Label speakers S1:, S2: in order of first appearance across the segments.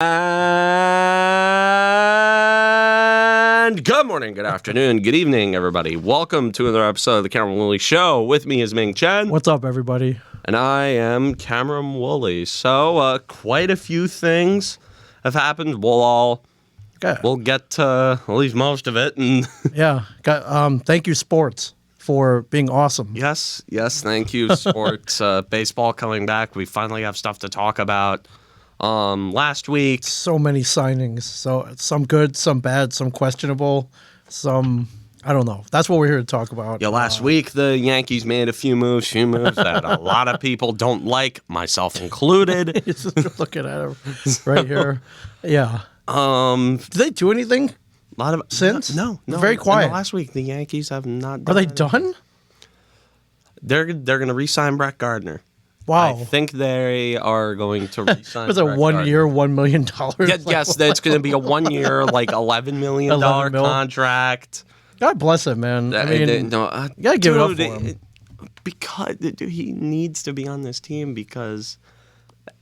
S1: And good morning, good afternoon, good evening, everybody. Welcome to another episode of the Cameron Woolley Show. With me is Ming Chen.
S2: What's up, everybody?
S1: And I am Cameron Woolley. So, quite a few things have happened. We'll get to at least most of it. And
S2: yeah, thank you, sports, for being awesome.
S1: Yes, thank you, sports. Baseball coming back. We finally have stuff to talk about. Last week,
S2: so many signings. So some good, some bad, some questionable, some I don't know. That's what we're here to talk about.
S1: Yeah, last week the Yankees made a few moves that a lot of people don't like, myself included.
S2: Looking at it right here. Yeah. Did they do anything?
S1: A lot of
S2: since?
S1: No.
S2: Very quiet.
S1: Last week the Yankees have not done
S2: Are they
S1: anything.
S2: done?
S1: They're going to re-sign Brett Gardner.
S2: Wow.
S1: I think they are going to re-sign.
S2: Was it
S1: Brett
S2: 1
S1: Gardner.
S2: year, $1 million?
S1: Yes, that's going to be a 1 year, like $11 million contract.
S2: God bless him, man. I mean, you gotta give it up for him.
S1: Because he needs to be on this team because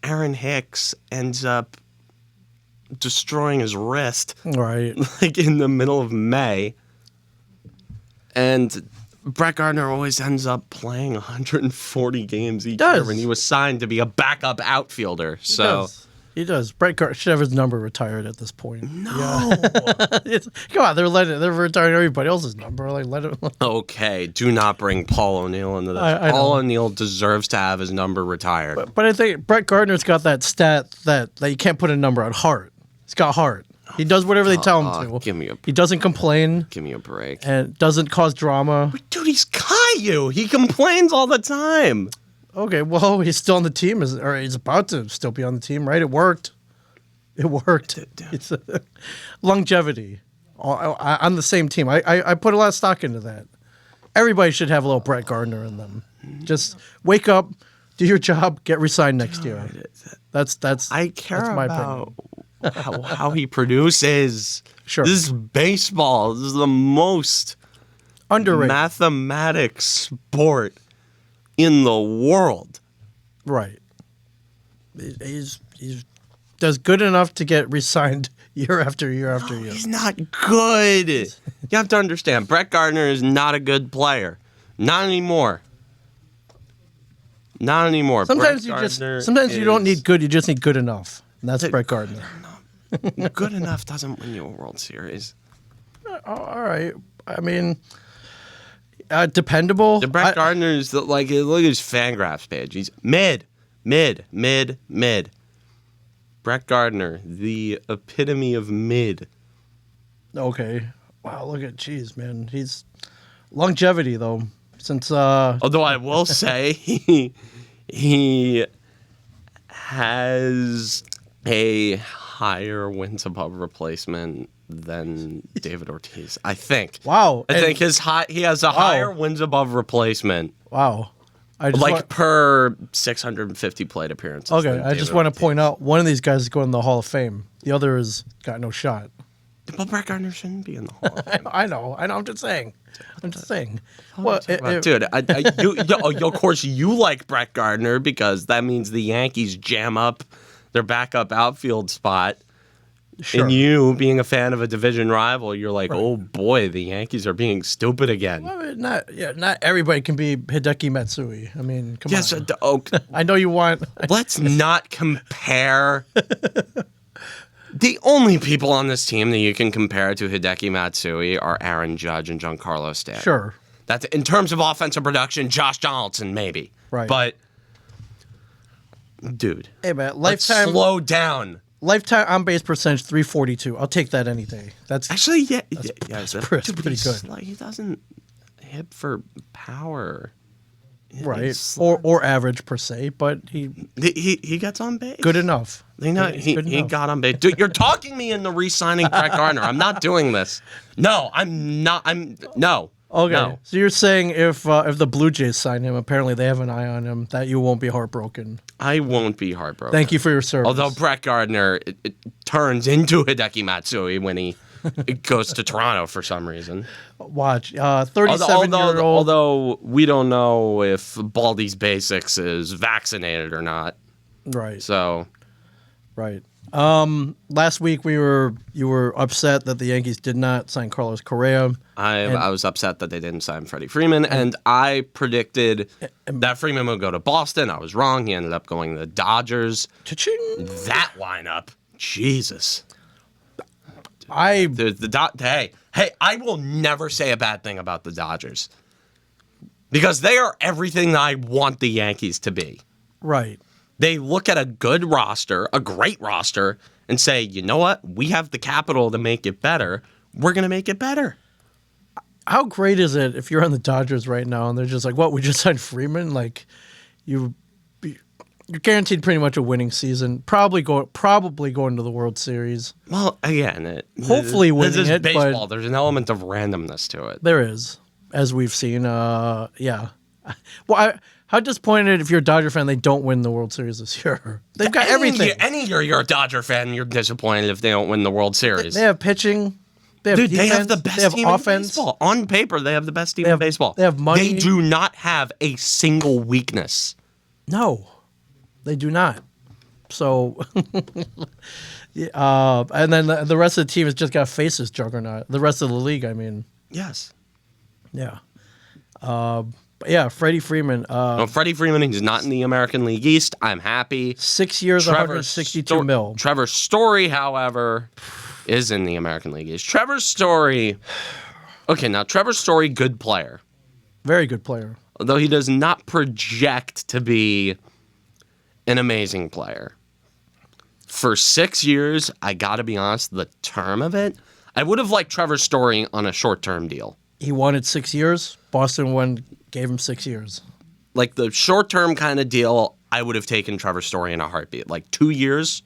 S1: Aaron Hicks ends up destroying his wrist,
S2: right?
S1: Like in the middle of May, and Brett Gardner always ends up playing 140 games each year when he was signed to be a backup outfielder.
S2: He does. Brett Gardner should have his number retired at this point.
S1: No.
S2: Yeah. Come on, they're retiring everybody else's number. Like, let it.
S1: Okay, do not bring Paul O'Neill into this. Paul O'Neill deserves to have his number retired.
S2: But I think Brett Gardner's got that stat that you can't put a number on heart. He's got heart. He does whatever they tell him to.
S1: Give me a
S2: He doesn't complain.
S1: Give me a break.
S2: And doesn't cause drama.
S1: Dude, he's Caillou. He complains all the time.
S2: Okay, well, he's still on the team, or he's about to still be on the team, right? It worked. It's longevity on the same team. I put a lot of stock into that. Everybody should have a little Brett Gardner in them. Just wake up, do your job, get re-signed next year. That's
S1: I care
S2: that's my
S1: about
S2: opinion.
S1: how he produces.
S2: Sure.
S1: This is baseball. This is the most
S2: underrated
S1: mathematics sport in the world.
S2: Right. He's does good enough to get re-signed year after year after year.
S1: He's not good. You have to understand, Brett Gardner is not a good player. Not anymore.
S2: Sometimes you don't need good, you just need good enough. And that's Brett Gardner.
S1: No. Good enough doesn't win you a World Series.
S2: All right. I mean, dependable.
S1: The Brett Gardner is like, look at his Fangraphs page. He's mid. Brett Gardner, the epitome of mid.
S2: Okay. Wow, look at, geez, man. He's longevity, though. Since
S1: although I will say he has a higher wins above replacement than David Ortiz, I think.
S2: Wow.
S1: I think he has a higher wins above replacement.
S2: Wow.
S1: Per 650 plate appearances.
S2: Okay, I just want to point out one of these guys is going to the Hall of Fame. The other has got no shot.
S1: Well, Brett Gardner shouldn't be in the Hall of Fame.
S2: I know. I'm just saying.
S1: Well, dude, of course you like Brett Gardner because that means the Yankees jam up their backup outfield spot. Sure. And you, being a fan of a division rival, you're like, right. Oh boy, the Yankees are being stupid again.
S2: Well, not everybody can be Hideki Matsui. I mean, come on.
S1: Yes,
S2: I know you want.
S1: Let's not compare. The only people on this team that you can compare to Hideki Matsui are Aaron Judge and Giancarlo Stanton.
S2: Sure.
S1: That's in terms of offensive production. Josh Donaldson, maybe.
S2: Right.
S1: But, dude,
S2: hey man,
S1: let's slow down.
S2: Lifetime on-base percentage 342. I'll take that any day. That's
S1: actually
S2: that's pretty good.
S1: He doesn't hit for power,
S2: right? Or average per se, but he
S1: gets on base.
S2: Good enough.
S1: He got on base. Dude, you're talking me into re-signing Brett Gardner. I'm not doing this. No, I'm not. No.
S2: Okay.
S1: No.
S2: So you're saying if the Blue Jays sign him, apparently they have an eye on him, that you won't be heartbroken.
S1: I won't be heartbroken.
S2: Thank you for your service.
S1: Although Brett Gardner it turns into Hideki Matsui when he goes to Toronto for some reason.
S2: Watch. 37-year-old.
S1: Although we don't know if Baldy's Basics is vaccinated or not.
S2: Right.
S1: So.
S2: Right. Last week you were upset that the Yankees did not sign Carlos Correa.
S1: I was upset that they didn't sign Freddie Freeman, and I predicted that Freeman would go to Boston. I was wrong. He ended up going to the Dodgers.
S2: Cha-ching.
S1: That lineup, Jesus.
S2: Hey,
S1: I will never say a bad thing about the Dodgers because they are everything that I want the Yankees to be.
S2: Right.
S1: They look at a good roster, a great roster, and say, you know what? We have the capital to make it better. We're going to make it better.
S2: How great is it if you're on the Dodgers right now and they're just like, what, we just signed Freeman? Like, you're guaranteed pretty much a winning season. Probably going to the World Series.
S1: Well, again,
S2: hopefully winning
S1: this is
S2: it.
S1: baseball.
S2: But
S1: there's an element of randomness to it.
S2: There is, as we've seen. Yeah. Well, how disappointed if you're a Dodger fan they don't win the World Series this year? They've got everything.
S1: Any year you're a Dodger fan, you're disappointed if they don't win the World Series.
S2: They have pitching. They have defense,
S1: they have the best team
S2: offense.
S1: in baseball. On paper, they have the best team in baseball.
S2: They have money.
S1: They do not have a single weakness.
S2: No, they do not. So, and then the rest of the team has just got to face this juggernaut. The rest of the league, I mean.
S1: Yes.
S2: Yeah. But yeah, Freddie Freeman.
S1: No, Freddie Freeman is not in the American League East. I'm happy.
S2: 6 years, 162 mil.
S1: Trevor Story, however, is in the American League East. Trevor Story. Okay, now Trevor Story, good player.
S2: Very good player.
S1: Although he does not project to be an amazing player. For 6 years, I got to be honest, the term of it, I would have liked Trevor Story on a short-term deal.
S2: He wanted 6 years. Boston gave him 6 years.
S1: Like the short-term kind of deal, I would have taken Trevor Story in a heartbeat. Like 2 years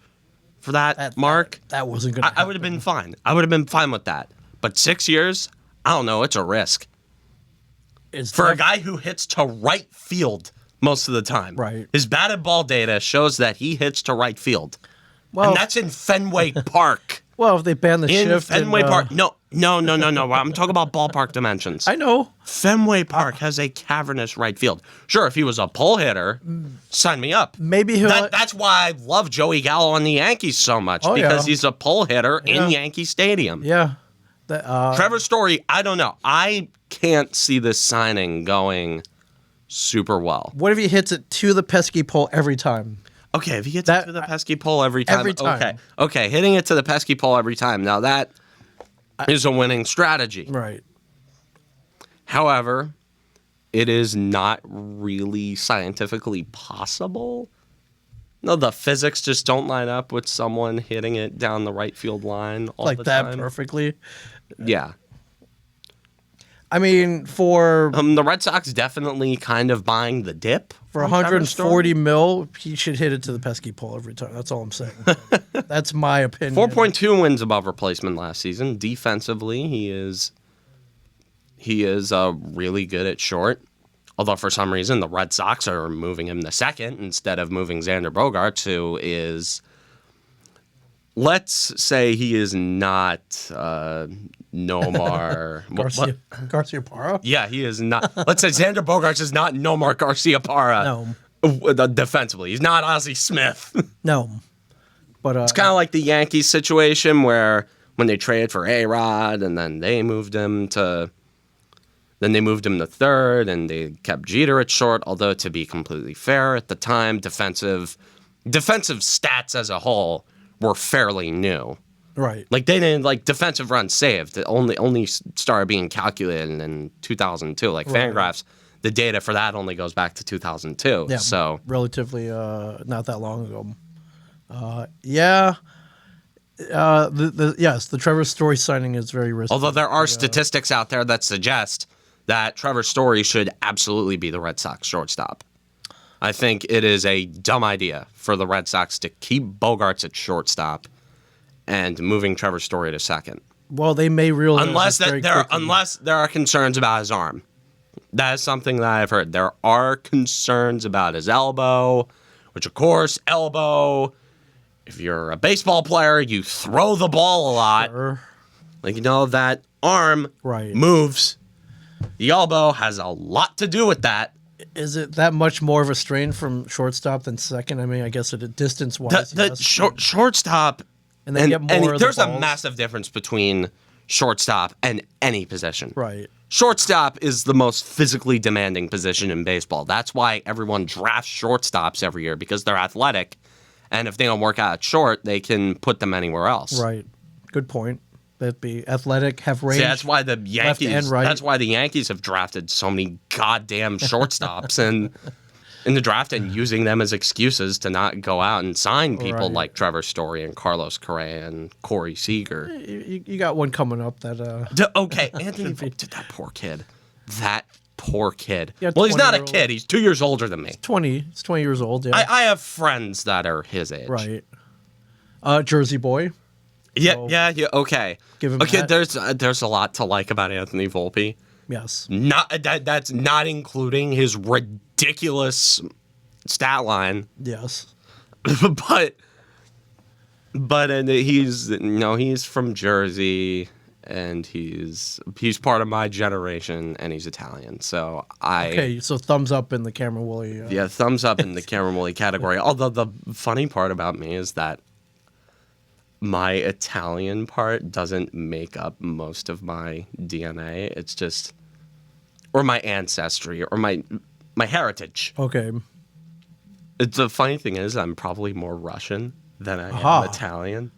S1: for that mark.
S2: That wasn't going to happen.
S1: I would have been fine. I would have been fine with that. But 6 years, I don't know. It's a risk. For a guy who hits to right field most of the time.
S2: Right. His
S1: batted ball data shows that he hits to right field.
S2: Well,
S1: and that's in Fenway Park.
S2: Well, if they ban the shift.
S1: In Fenway Park. No. I'm talking about ballpark dimensions.
S2: I know.
S1: Fenway Park has a cavernous right field. Sure, if he was a pull hitter, sign me up.
S2: Maybe he'll.
S1: That's why I love Joey Gallo on the Yankees so much, because he's a pull hitter in Yankee Stadium.
S2: Yeah.
S1: Trevor Story, I don't know. I can't see this signing going super well.
S2: What if he hits it to the pesky pole every time?
S1: Okay, if he hits it to the pesky pole every time. Okay, hitting it to the pesky pole every time. Now that is a winning strategy.
S2: Right.
S1: However, it is not really scientifically possible. No, the physics just don't line up with someone hitting it down the right field line all
S2: like
S1: the
S2: that
S1: time.
S2: Perfectly.
S1: Yeah.
S2: I mean, for
S1: the Red Sox definitely kind of buying the dip.
S2: For 140 mil, he should hit it to the pesky pole every time. That's all I'm saying. That's my opinion.
S1: 4.2 wins above replacement last season. Defensively, he is really good at short. Although for some reason the Red Sox are moving him to second instead of moving Xander Bogaerts, who is, let's say he is not Nomar
S2: Garcia Parra?
S1: Yeah, he is not. Let's say Xander Bogaerts is not Nomar Garcia Parra.
S2: No.
S1: Defensively. He's not Ozzie Smith.
S2: No. But
S1: it's kind of like the Yankees situation where when they traded for A-Rod and then they moved him to third and they kept Jeter at short, although to be completely fair, at the time, defensive stats as a whole were fairly new.
S2: Right.
S1: Like they didn't defensive runs saved. It only started being calculated in 2002. Like Fangraphs, the data for that only goes back to 2002.
S2: Yeah,
S1: so
S2: relatively not that long ago. The Trevor Story signing is very risky.
S1: Although there are statistics out there that suggest that Trevor Story should absolutely be the Red Sox shortstop. I think it is a dumb idea for the Red Sox to keep Bogaerts at shortstop and moving Trevor Story to second.
S2: Well, they may realize
S1: unless there are concerns about his arm. That is something that I've heard. There are concerns about his elbow, which of course, elbow, if you're a baseball player, you throw the ball a lot.
S2: Sure.
S1: That arm moves. The elbow has a lot to do with that.
S2: is it that much more of a strain from shortstop than second? I mean, I guess it distance-wise.
S1: The shortstop,
S2: and they get more.
S1: There's a massive difference between shortstop and any position.
S2: Right.
S1: Shortstop is the most physically demanding position in baseball. That's why everyone drafts shortstops every year, because they're athletic, and if they don't work out at short, they can put them anywhere else.
S2: Right. Good point. That'd be athletic, have range.
S1: See, that's why the Yankees.
S2: Left and right.
S1: That's why the Yankees have drafted so many goddamn shortstops and in the draft, and using them as excuses to not go out and sign people like Trevor Story and Carlos Correa and Corey Seager.
S2: You got one coming up that.
S1: Okay, Anthony, that poor kid. That poor kid.
S2: Yeah,
S1: well, he's not a kid. He's 2 years older than me.
S2: 20. He's 20 years old. Yeah.
S1: I have friends that are his age.
S2: Right. Jersey boy.
S1: Yeah. Okay.
S2: Give him
S1: okay.
S2: that.
S1: There's a lot to like about Anthony Volpe.
S2: Yes.
S1: That's not including his ridiculous stat line.
S2: Yes.
S1: but he's from Jersey, and he's part of my generation, and he's Italian. So
S2: so thumbs up in the Cameron Woolley.
S1: Yeah, thumbs up in the Cameron Woolley category. Although the funny part about me is that my Italian part doesn't make up most of my DNA. It's just, or my ancestry, or my heritage.
S2: Okay.
S1: The funny thing is, I'm probably more Russian than I am Italian.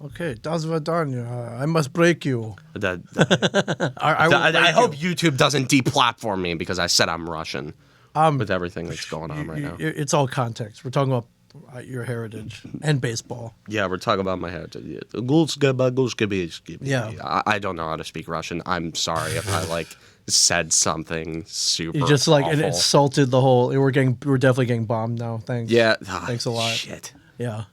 S2: Okay, das Vidania. I must break you.
S1: I hope YouTube doesn't deplatform me because I said I'm Russian with everything that's going on right now.
S2: It's all context. We're talking about your heritage and baseball.
S1: Yeah, we're talking about my heritage.
S2: Yeah.
S1: I don't know how to speak Russian. I'm sorry if I said something super.
S2: You just
S1: awful.
S2: insulted the whole. We're definitely getting bombed now. Thanks.
S1: Yeah.
S2: Thanks a lot.
S1: Shit.
S2: Yeah.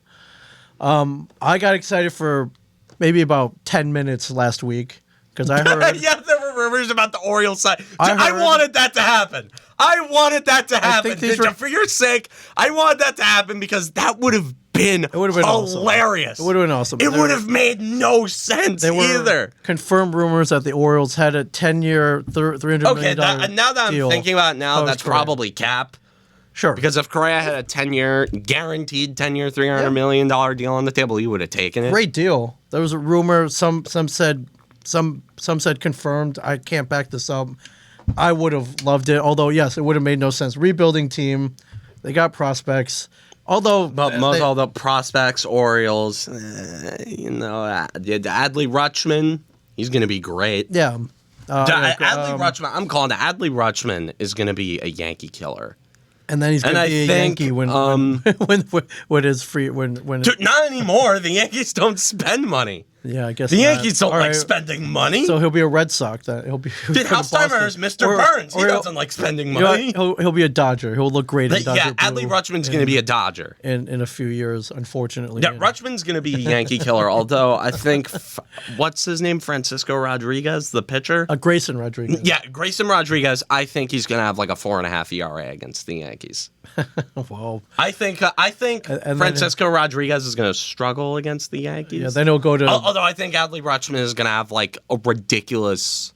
S2: I got excited for maybe about 10 minutes last week because I heard.
S1: Yeah, there were rumors about the Orioles side. I wanted that to happen. I wanted that to happen. For your sake, I wanted that to happen because that would have been hilarious.
S2: Awesome. It would have been awesome.
S1: It would have made no sense either.
S2: Confirmed rumors that the Orioles had a 10-year, $300 million
S1: now that I'm thinking about it now, that's probably cap.
S2: Sure.
S1: Because if Correa had a 10-year, guaranteed 10-year, $300 million deal on the table, he would have taken it.
S2: Great deal. There was a rumor. Some said confirmed. I can't back this up. I would have loved it. Although, yes, it would have made no sense. Rebuilding team. They got prospects. Although,
S1: all the prospects, Orioles, Adley Rutschman, he's going to be great.
S2: Yeah.
S1: Adley Rutschman, I'm calling it. Adley Rutschman is going to be a Yankee killer.
S2: And then he's going to be a Yankee when his free when
S1: Dude, not anymore. The Yankees don't spend money.
S2: Yeah, I guess
S1: the Yankees don't like spending money.
S2: So he'll be a Red Sox. He'll be.
S1: Dude, Housheimer is Mr. Burns. He doesn't like spending money.
S2: He'll be a Dodger. He'll look great in Dodger.
S1: Yeah, Adley Rutschman's going to be a Dodger
S2: in a few years. Unfortunately.
S1: Yeah, Rutschman's going to be a Yankee killer. Although I think what's his name, Francisco Rodriguez, the pitcher.
S2: Grayson Rodriguez.
S1: Yeah, Grayson Rodriguez. I think he's going to have like a 4.5 ERA against the Yankees.
S2: Wow.
S1: I think Francisco Rodriguez is going to struggle against the Yankees.
S2: Yeah, then he'll go to.
S1: Although I think Adley Rutschman is going to have like a ridiculous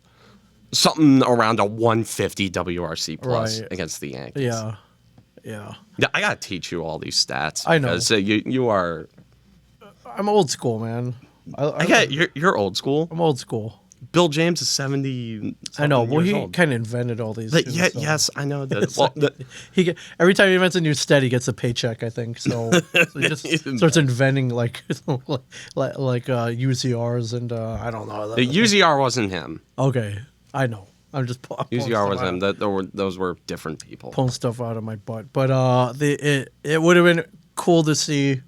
S1: something around a 150 WRC plus against the Yankees.
S2: Yeah.
S1: I got to teach you all these stats.
S2: I know.
S1: Because you are.
S2: I'm old school, man.
S1: I get you're old school.
S2: I'm old school.
S1: Bill James is 70.
S2: I know. Well, he kind of invented all these.
S1: Yes, I know that. Well,
S2: every time he invents a new stat, he gets a paycheck. I think so. He just starts inventing like UCRs and I don't know.
S1: The UZR wasn't him.
S2: Okay, I know. I'm just
S1: UZR was him. Those were different people
S2: pulling stuff out of my butt. But it would have been cool to see.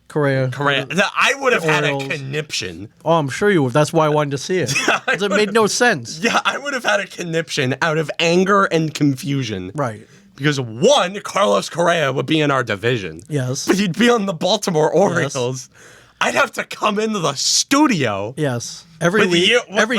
S2: Correa.
S1: I would have had a conniption.
S2: Oh, I'm sure you would. That's why I wanted to see it. Because it made no sense.
S1: Yeah, I would have had a conniption out of anger and confusion.
S2: Right.
S1: Because one, Carlos Correa would be in our division.
S2: Yes.
S1: But he'd be on the Baltimore Orioles. Yes. I'd have to come into the studio.
S2: Yes. Every week. Every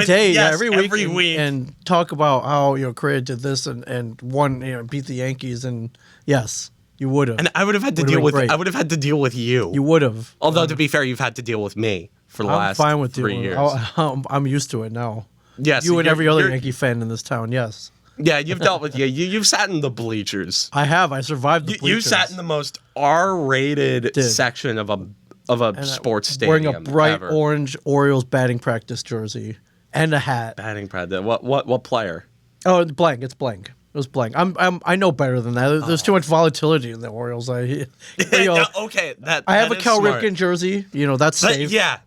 S2: week. And talk about how, Correa did this and won, beat the Yankees. And yes. You would have,
S1: and I would have had to deal with. I would have had to deal with you.
S2: You would have.
S1: Although to be fair, you've had to deal with me for the last 3 years.
S2: I'm used to it now.
S1: Yes,
S2: you and every other Yankee fan in this town. Yes.
S1: Yeah, you've dealt with you've sat in the bleachers.
S2: I have. I survived the bleachers.
S1: You sat in the most R-rated section of a sports stadium.
S2: Wearing a bright
S1: ever.
S2: orange Orioles batting practice jersey and a hat.
S1: Batting practice. What player?
S2: Oh, it's blank. It's blank. It was blank. I know better than that. There's too much volatility in the Orioles.
S1: Okay,
S2: I have a Cal Ripken jersey. That's safe.
S1: Yeah.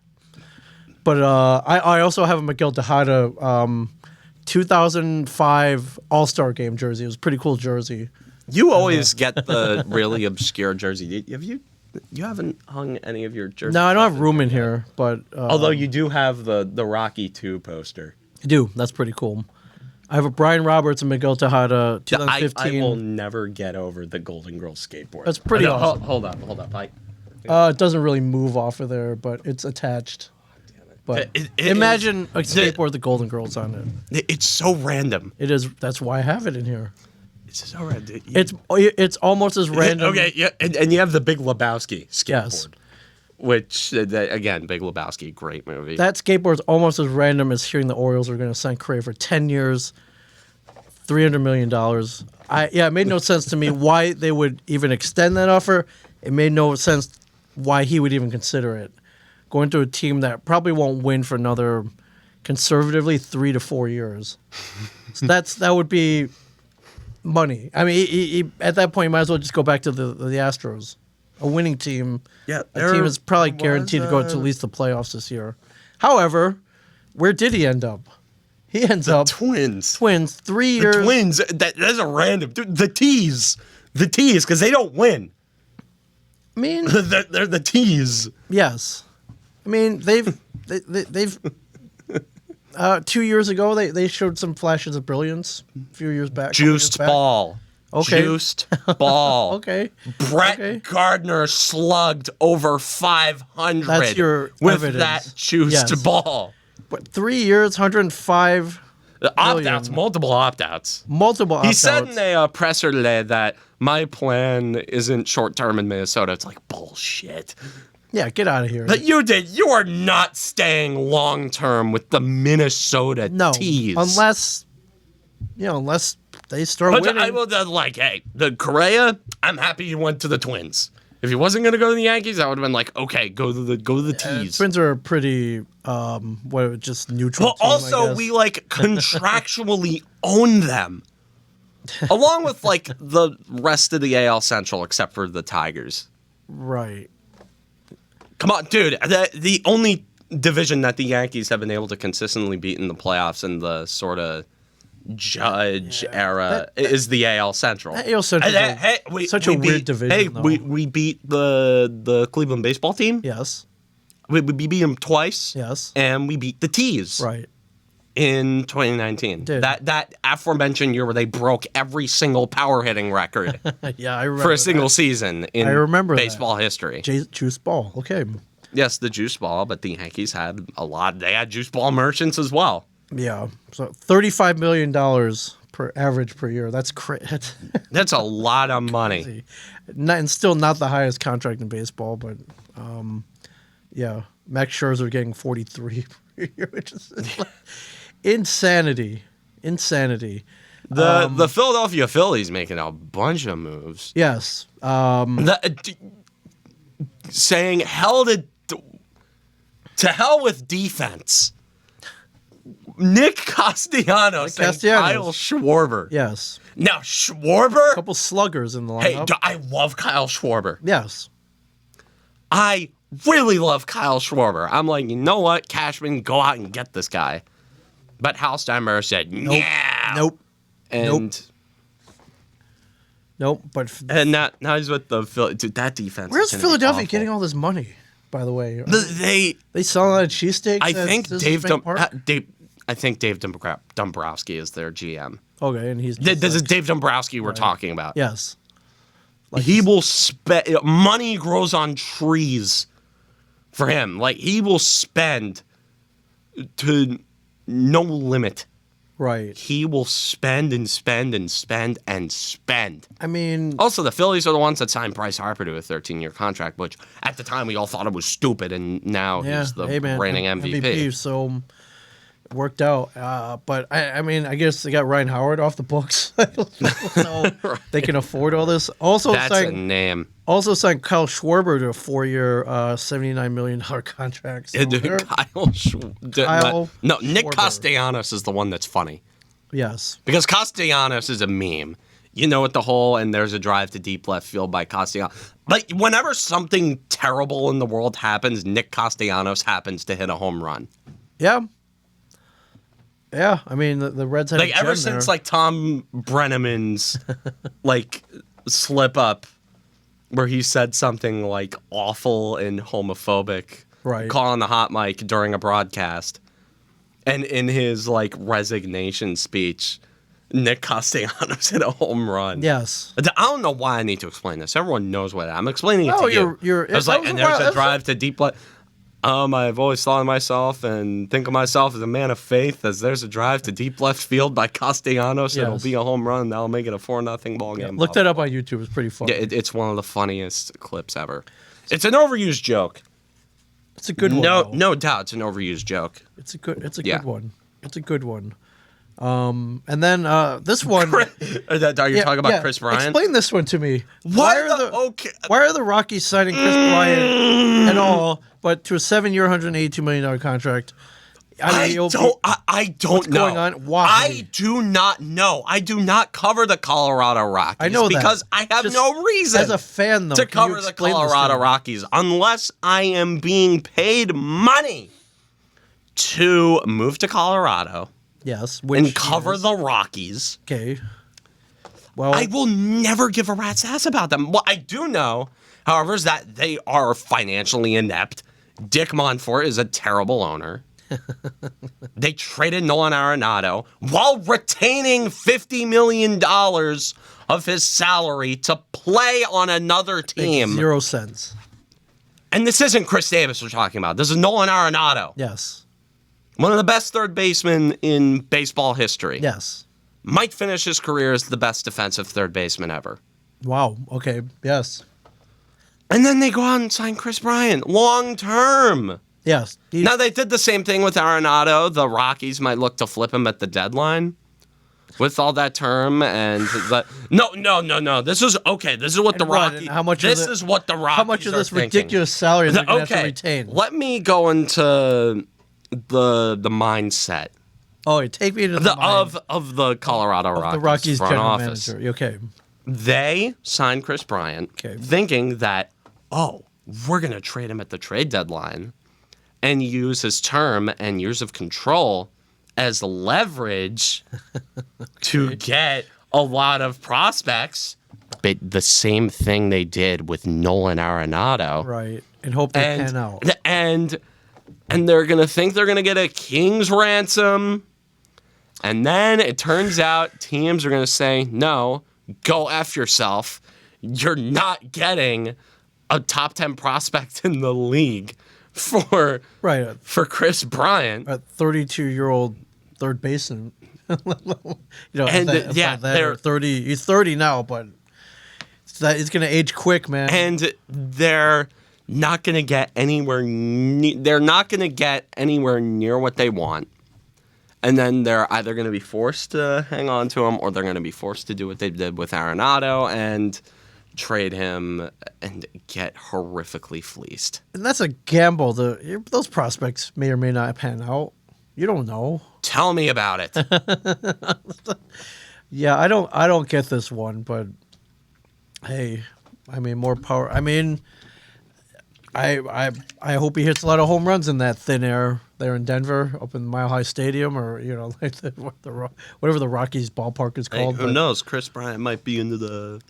S2: But I also have a Miguel Tejada 2005 All-Star Game jersey. It was a pretty cool jersey.
S1: You always get the really obscure jersey. You haven't hung any of your jerseys?
S2: No, I don't have room in here. But
S1: although you do have the Rocky 2 poster.
S2: I do. That's pretty cool. I have a Brian Roberts and Miguel Tejada 2015.
S1: I will never get over the Golden Girls skateboard.
S2: That's pretty awesome.
S1: Hold up.
S2: It doesn't really move off of there, but it's attached. But imagine a skateboard with the Golden Girls on
S1: it. It's so random.
S2: It is. That's why I have it in here.
S1: It's so random.
S2: It's almost as random.
S1: Okay, yeah, and you have the Big Lebowski skateboard.
S2: Yes.
S1: Which, again, Big Lebowski, great movie.
S2: That skateboard's almost as random as hearing the Orioles are going to sign Cray for 10 years, $300 million. It made no sense to me why they would even extend that offer. It made no sense why he would even consider it. Going to a team that probably won't win for another, conservatively, 3 to 4 years. So that would be money. I mean, he, at that point, you might as well just go back to the Astros. A winning team. Yeah, a team is probably guaranteed to go to at least the playoffs this year. However, where did he end up? He ends up
S1: Twins.
S2: 3 years.
S1: The Twins. That's a random. Dude, the T's, because they don't win.
S2: I mean,
S1: they're the T's.
S2: Yes, I mean they've 2 years ago they showed some flashes of brilliance. A few years back.
S1: Juiced ball.
S2: Okay.
S1: Juiced ball.
S2: Okay.
S1: Brett Gardner slugged over 500
S2: That's your
S1: with
S2: evidence.
S1: that juiced ball.
S2: But 3 years, 105
S1: opt-outs, multiple opt-outs. He said in a presser today that my plan isn't short-term in Minnesota. It's like, bullshit.
S2: Yeah, get out of here.
S1: But you are not staying long-term with the Minnesota Tees.
S2: Unless they start winning.
S1: I will hey, the Correa, I'm happy he went to the Twins. If he wasn't going to go to the Yankees, I would have been like, okay, go to the Tees.
S2: Twins are a pretty just neutral.
S1: Well,
S2: team,
S1: also we contractually own them, along with the rest of the AL Central except for the Tigers.
S2: Right.
S1: Come on, dude. The only division that the Yankees have been able to consistently beat in the playoffs in the sort of Judge era is the AL Central.
S2: AL Central is such a weird division.
S1: Hey,
S2: though.
S1: we beat the Cleveland baseball team.
S2: Yes.
S1: We beat them twice.
S2: Yes.
S1: And we beat the Tees.
S2: Right.
S1: In 2019.
S2: Dude.
S1: That aforementioned year where they broke every single power hitting record.
S2: Yeah, I remember
S1: for a single season in baseball history.
S2: Juice ball. Okay.
S1: Yes, the juice ball, but the Yankees had a lot. They had juice ball merchants as well.
S2: Yeah, so $35 million per average per year. That's crazy.
S1: That's a lot of money.
S2: And still not the highest contract in baseball, but yeah, Max Scherzer getting 43 per year, which is insanity.
S1: The Philadelphia Phillies making a bunch of moves.
S2: Yes.
S1: Saying to hell with defense. Nick Castellanos and Kyle Schwarber.
S2: Yes.
S1: Now, Schwarber...
S2: A couple sluggers in the lineup.
S1: Hey, I love Kyle Schwarber.
S2: Yes.
S1: I really love Kyle Schwarber. I'm like, you know what, Cashman, go out and get this guy. But Hal Steinbrenner said, yeah.
S2: Nope.
S1: And...
S2: Nope.
S1: And now he's with the... Dude, that defense
S2: Where's Philadelphia getting all this money, by the way? They sell a lot of cheesesteaks?
S1: I think Dave Dombrowski is their GM.
S2: Okay, and he's
S1: this is Dave Dombrowski we're talking about.
S2: Yes,
S1: he will spend. Money grows on trees for him. Like he will spend to no limit.
S2: Right.
S1: He will spend and spend and spend and spend.
S2: I mean,
S1: also the Phillies are the ones that signed Bryce Harper to a 13-year contract, which at the time we all thought it was stupid, and now he's the reigning MVP.
S2: So worked out. But I mean, I guess they got Ryan Howard off the books. I don't know
S1: Right.
S2: they can afford all this. Also,
S1: That's a name.
S2: Also signed Kyle Schwarber to a 4-year, $79 million contract. So
S1: Nick
S2: Schwarber.
S1: Castellanos is the one that's funny.
S2: Yes.
S1: Because Castellanos is a meme. You know, at the hole, and there's a drive to deep left field by Castellanos. Like, whenever something terrible in the world happens, Nick Castellanos happens to hit a home run.
S2: Yeah. Yeah. I mean, the Reds had
S1: like ever since like Tom Brenneman's like slip up, where he said something like awful and homophobic,
S2: right,
S1: calling the hot mic during a broadcast, and in his like resignation speech, Nick Castellanos hit a home run.
S2: Yes.
S1: I don't know why I need to explain this. Everyone knows what I'm explaining it
S2: to
S1: you.
S2: I
S1: was like, and there's a drive to deep left. I've always thought of myself and think of myself as a man of faith, as there's a drive to deep left field by Castellanos. Yes. It'll be a home run. That'll make it a 4-0 ball game.
S2: Look that up on YouTube. It's pretty funny.
S1: Yeah, it's one of the funniest clips ever. It's an overused joke.
S2: It's a good one.
S1: No doubt it's an overused joke.
S2: It's a good one. It's a good one. And then this one.
S1: Are you talking about Chris Bryant?
S2: Explain this one to me.
S1: Why
S2: are the Rockies signing Chris Bryant and all, but to a 7-year, $182 million contract?
S1: I don't know.
S2: What's going on? Why?
S1: I do not know. I do not cover the Colorado Rockies.
S2: I know
S1: because I have no reason
S2: as a fan though
S1: to cover the Colorado Rockies unless I am being paid money to move to Colorado.
S2: Yes,
S1: and cover the Rockies.
S2: Okay. Well,
S1: I will never give a rat's ass about them. What I do know, however, is that they are financially inept. Dick Monfort is a terrible owner. They traded Nolan Arenado while retaining $50 million of his salary to play on another team.
S2: 0 cents.
S1: And this isn't Chris Davis we're talking about. This is Nolan Arenado.
S2: Yes.
S1: One of the best third basemen in baseball history.
S2: Yes.
S1: Might finish his career as the best defensive third baseman ever.
S2: Wow. Okay. Yes.
S1: And then they go out and sign Chris Bryant long term.
S2: Yes.
S1: Now they did the same thing with Arenado. The Rockies might look to flip him at the deadline with all that term and the no. This is okay. This is what the Rockies.
S2: How much?
S1: Is what the Rockies.
S2: How much of this ridiculous salary they're going to have to retain?
S1: Let me go into the mindset.
S2: Oh, take me to the mind
S1: of the Colorado Rockies.
S2: The Rockies
S1: front
S2: general
S1: office.
S2: manager. Okay.
S1: They signed Chris Bryant, thinking that we're going to trade him at the trade deadline and use his term and years of control as leverage to get a lot of prospects. But the same thing they did with Nolan Arenado.
S2: Right. And hope they pan out.
S1: And they're going to think they're going to get a king's ransom. And then it turns out teams are going to say, no, go F yourself. You're not getting a top 10 prospect in the league for Chris Bryant.
S2: A 32-year-old third baseman.
S1: They're
S2: 30. He's 30 now, but it's going to age quick, man.
S1: And they're not going to get anywhere. They're not going to get anywhere near what they want. And then they're either going to be forced to hang on to him, or they're going to be forced to do what they did with Arenado and trade him and get horrifically fleeced.
S2: And that's a gamble. Those prospects may or may not pan out. You don't know.
S1: Tell me about it.
S2: Yeah, I don't get this one, but hey, I mean, more power. I mean, I hope he hits a lot of home runs in that thin air there in Denver, up in Mile High Stadium, or like whatever the Rockies ballpark is called.
S1: Hey, who knows? Chris Bryant might be into the.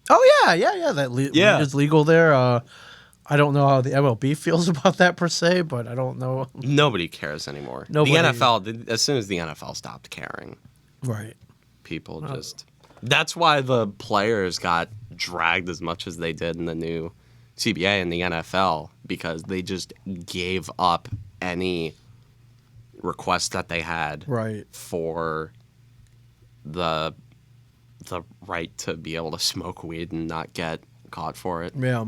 S2: Oh yeah. That league is legal there. I don't know how the MLB feels about that per se, but I don't know.
S1: Nobody cares anymore. The NFL, as soon as the NFL stopped caring,
S2: right?
S1: People just. That's why the players got dragged as much as they did in the new CBA and the NFL, because they just gave up any request that they had for the right to be able to smoke weed and not get caught for it.
S2: Yeah.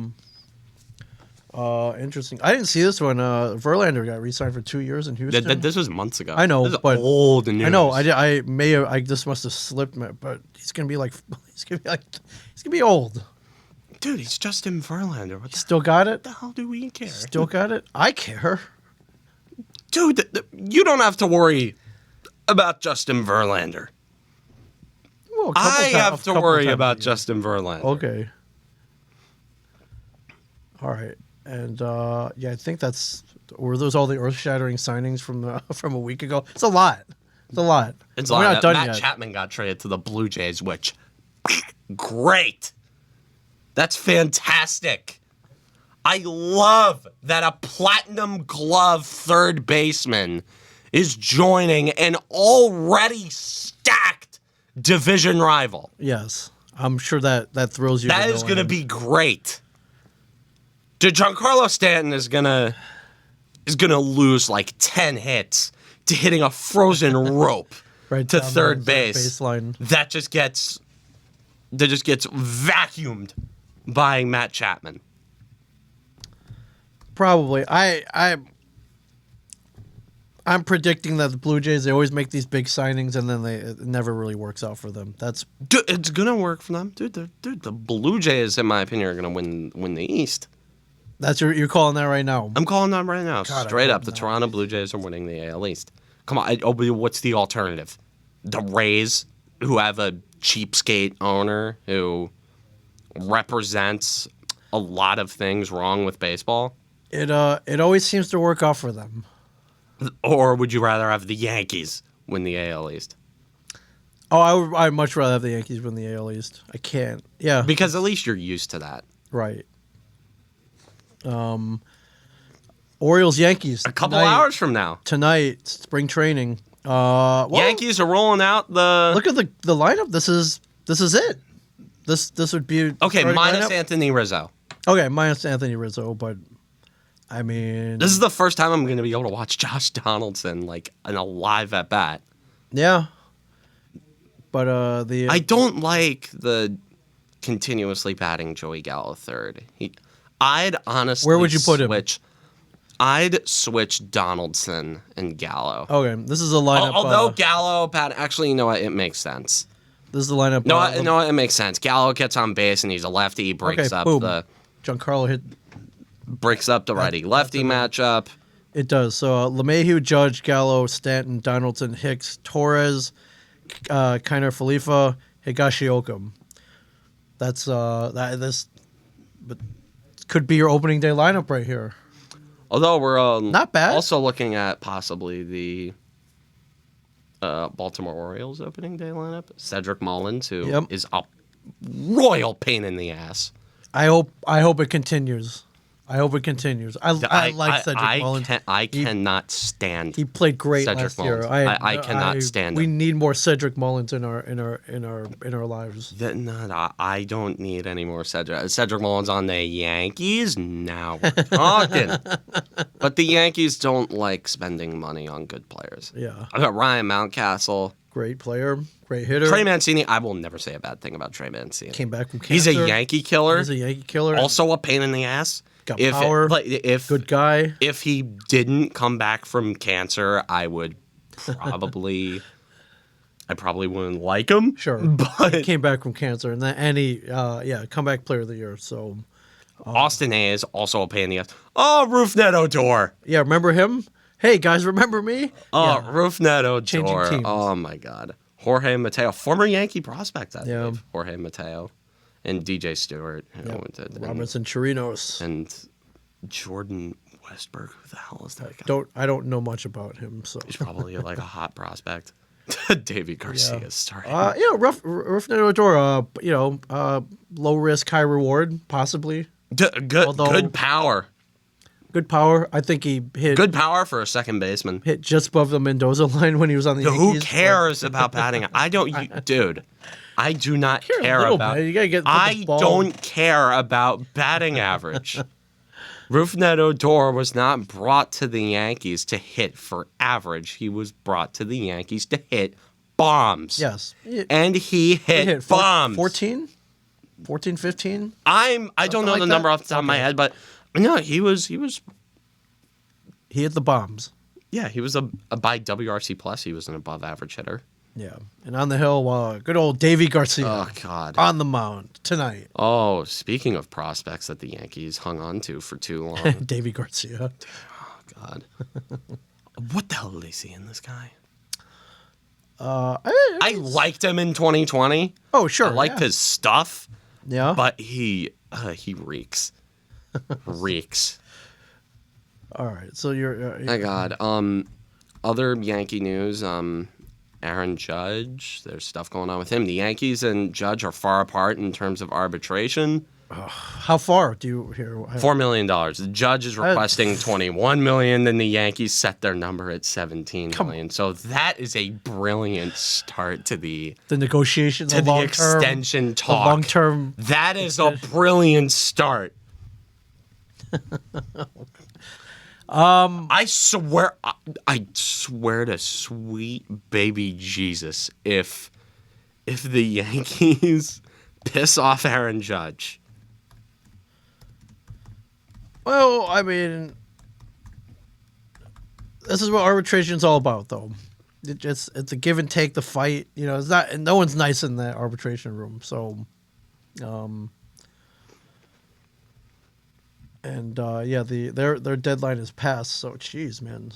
S2: Interesting. I didn't see this one. Verlander got re-signed for 2 years in Houston.
S1: This was months ago.
S2: I know,
S1: this is
S2: but
S1: old news.
S2: I know. I just must have slipped me, but he's gonna be old.
S1: Dude, he's Justin Verlander.
S2: Still got it?
S1: What the hell do we care?
S2: Still got it? I care.
S1: Dude, you don't have to worry about Justin Verlander.
S2: Well,
S1: I have to worry about Justin Verlander.
S2: Okay. All right. And I think were those all the earth-shattering signings from a week ago? It's a lot. We're not done
S1: Matt
S2: yet.
S1: Chapman got traded to the Blue Jays, which great. That's fantastic. I love that a platinum glove third baseman is joining an already stacked division rival.
S2: Yes. I'm sure that thrills you.
S1: That is going to be great. Dude, Giancarlo Stanton is gonna lose like 10 hits to hitting a frozen rope
S2: right
S1: to third base.
S2: Baseline.
S1: That just gets vacuumed by Matt Chapman.
S2: Probably. I'm predicting that the Blue Jays, they always make these big signings and then it never really works out for them.
S1: Dude, it's gonna work for them, dude. The Blue Jays, in my opinion, are gonna win the East.
S2: That's you're calling that right now.
S1: I'm calling that right now,
S2: God,
S1: straight up. The Toronto Blue Jays are winning the AL East. Come on, what's the alternative? The Rays, who have a cheapskate owner who represents a lot of things wrong with baseball.
S2: It always seems to work out for them.
S1: Or would you rather have the Yankees win the AL East?
S2: Oh, I'd much rather have the Yankees win the AL East. I can't. Yeah.
S1: Because at least you're used to that.
S2: Right. Orioles Yankees
S1: a couple hours from now
S2: tonight, spring training.
S1: Yankees are rolling out the.
S2: Look at the lineup. This is it. This would be
S1: okay. Minus
S2: lineup.
S1: Anthony Rizzo.
S2: Okay, minus Anthony Rizzo, but I mean,
S1: this is the first time I'm going to be able to watch Josh Donaldson like in a live at bat.
S2: Yeah, but
S1: I don't like the continuously batting Joey Gallo third. I'd honestly
S2: where would you put him?
S1: I'd switch Donaldson and Gallo.
S2: Okay, this is a lineup.
S1: Although Gallo, actually, you know what? It makes sense.
S2: This is the lineup.
S1: No, it makes sense. Gallo gets on base and he's a lefty. He breaks up
S2: boom.
S1: the.
S2: Giancarlo
S1: breaks up the righty-lefty matchup.
S2: It does. So LeMahieu, Judge, Gallo, Stanton, Donaldson, Hicks, Torres, Kiner Falefa, Higashioka. That's this. But could be your opening day lineup right here.
S1: Although we're
S2: not bad.
S1: Also looking at possibly the Baltimore Orioles opening day lineup. Cedric Mullins, who is a royal pain in the ass.
S2: I hope it continues. I like Cedric Mullins.
S1: I cannot stand.
S2: He played great
S1: Cedric
S2: last year.
S1: I cannot stand.
S2: We need more Cedric Mullins in our lives.
S1: I don't need any more Cedric. Cedric Mullins on the Yankees. Now we're talking. But the Yankees don't like spending money on good players.
S2: Yeah.
S1: I got Ryan Mountcastle.
S2: Great player, great hitter.
S1: Trey Mancini, I will never say a bad thing about Trey Mancini.
S2: Came back from cancer.
S1: He's a Yankee killer. Also a pain in the ass.
S2: Got power. Good guy.
S1: If he didn't come back from cancer, I would probably. I probably wouldn't like him.
S2: Sure,
S1: but
S2: he came back from cancer, and he, comeback player of the year. So,
S1: Austin Hayes also a pain in the ass. Oh, Rougned Odor.
S2: Yeah, remember him? Hey guys, remember me?
S1: Oh, yeah. Rougned Odor.
S2: Changing teams.
S1: Oh my God, Jorge Mateo, former Yankee prospect. I believe. Jorge Mateo. And DJ Stewart,
S2: Robinson Chirinos,
S1: and Jordan Westberg. Who the hell is that guy?
S2: I don't know much about him, so
S1: he's probably like a hot prospect. Davey Garcia starting.
S2: Rougned Odor. Low risk, high reward, possibly.
S1: Good power.
S2: Good power. I think he hit
S1: good power for a second baseman.
S2: Hit just above the Mendoza line when he was on the Yankees.
S1: Who cares about batting? Dude. I do not care about. Don't care about batting average. Rougned Odor was not brought to the Yankees to hit for average. He was brought to the Yankees to hit bombs.
S2: Yes,
S1: and he hit bombs.
S2: 14, 15.
S1: I don't know the number off the top of my head, but No, he was.
S2: He hit the bombs.
S1: Yeah, he was a by WRC plus. He was an above average hitter.
S2: Yeah, and on the hill, good old Davy Garcia.
S1: Oh God,
S2: on the mound tonight.
S1: Oh, speaking of prospects that the Yankees hung on to for too long,
S2: Davy Garcia.
S1: Oh God, what the hell do they see in this guy?
S2: I
S1: liked him in 2020.
S2: Oh sure,
S1: I liked his stuff.
S2: Yeah,
S1: but he reeks. Reeks.
S2: All right, so you're.
S1: My God. Other Yankee news. Aaron Judge. There's stuff going on with him. The Yankees and Judge are far apart in terms of arbitration.
S2: How far do you hear?
S1: $4 million. The Judge is requesting $21 million, and the Yankees set their number at $17 million. So that is a brilliant start to the
S2: negotiations,
S1: to the extension talk.
S2: Long term.
S1: That is a brilliant start. I swear to sweet baby Jesus, if the Yankees piss off Aaron Judge.
S2: Well, I mean, this is what arbitration's all about, though. It's a give and take, the fight. You know, it's not. No one's nice in that arbitration room. So, their deadline is passed. So, geez, man.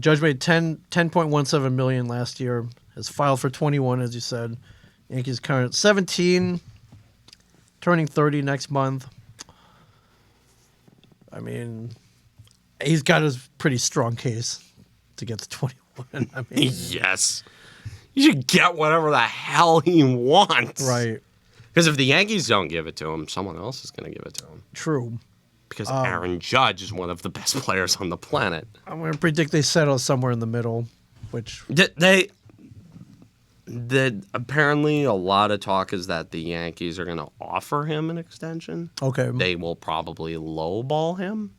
S2: Judge made $10.17 million last year. Has filed for 21, as you said. Yankees current 17. Turning 30 next month. I mean, he's got a pretty strong case to get to 21. I mean,
S1: yes. You should get whatever the hell he wants.
S2: Right.
S1: Because if the Yankees don't give it to him, someone else is going to give it to him.
S2: True.
S1: Because Aaron Judge is one of the best players on the planet.
S2: I'm going to predict they settle somewhere in the middle, which...
S1: Apparently a lot of talk is that the Yankees are going to offer him an extension.
S2: Okay.
S1: They will probably lowball him.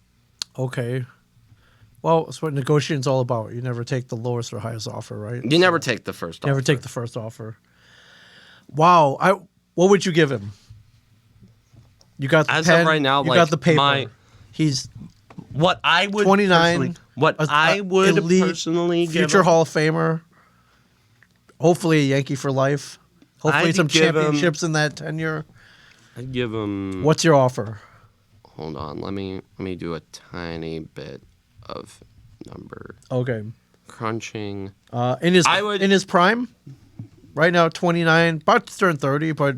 S2: Okay. Well, that's what negotiating's all about. You never take the lowest or highest offer, right?
S1: You never take the first offer.
S2: Never take the first offer. Wow. What would you give him? You got the
S1: As
S2: pen,
S1: of right now,
S2: you got the paper. He's
S1: what I would
S2: 29.
S1: I would
S2: elite,
S1: personally give
S2: future
S1: him,
S2: Hall of Famer. Hopefully a Yankee for life. Hopefully
S1: I'd
S2: some
S1: give
S2: championships in that tenure.
S1: I'd give him.
S2: What's your offer?
S1: Hold on, let me do a tiny bit of number.
S2: Okay.
S1: Crunching.
S2: In his prime, right now 29, about to turn 30, but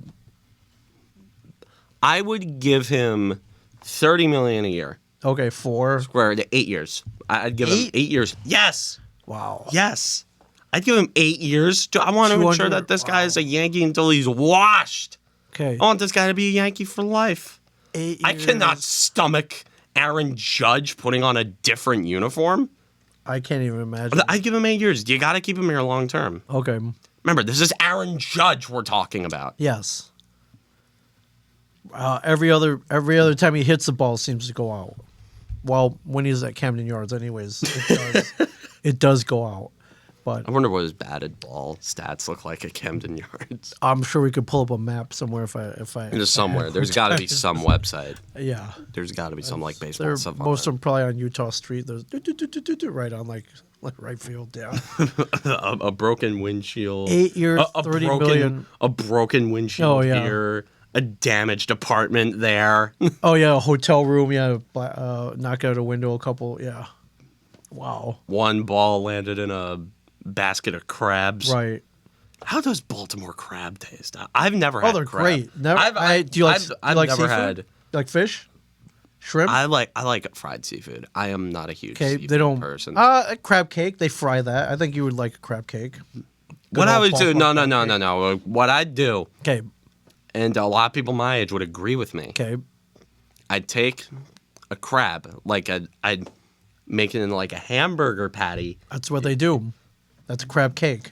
S1: I would give him $30 million a year.
S2: Okay,
S1: square to 8 years. I'd give him 8 years. Yes.
S2: Wow.
S1: Yes. I'd give him 8 years. I want to ensure that this guy is a Yankee until he's washed.
S2: Okay.
S1: I want this guy to be a Yankee for life.
S2: 8 years.
S1: I cannot stomach Aaron Judge putting on a different uniform.
S2: I can't even imagine.
S1: I'd give him 8 years. You got to keep him here long term.
S2: Okay.
S1: Remember, this is Aaron Judge we're talking about.
S2: Yes. Every other time he hits the ball seems to go out. Well, when he's at Camden Yards, anyways, it does go out. But
S1: I wonder what his batted ball stats look like at Camden Yards.
S2: I'm sure we could pull up a map somewhere if I.
S1: There's somewhere. There's got to be some website.
S2: Yeah.
S1: There's got to be some like baseball stuff.
S2: Most of them probably on Utah Street. There's right on like right field. Yeah.
S1: a broken windshield.
S2: 8 years, $30 million.
S1: A broken windshield here. A damaged apartment there.
S2: Oh yeah, a hotel room. Yeah, knock out a window. A couple. Yeah. Wow.
S1: One ball landed in a basket of crabs.
S2: Right.
S1: How does Baltimore crab taste? I've never had.
S2: Oh, they're
S1: crab.
S2: great. Never. Do you like?
S1: I've
S2: like
S1: never
S2: seafood?
S1: had.
S2: You like fish, shrimp.
S1: I like fried seafood. I am not a huge seafood person.
S2: A crab cake. They fry that. I think you would like a crab cake.
S1: What I would do? No. What I'd do.
S2: Okay.
S1: And a lot of people my age would agree with me.
S2: Okay.
S1: I'd take a crab, I'd make it in like a hamburger patty.
S2: That's what they do. That's a crab cake.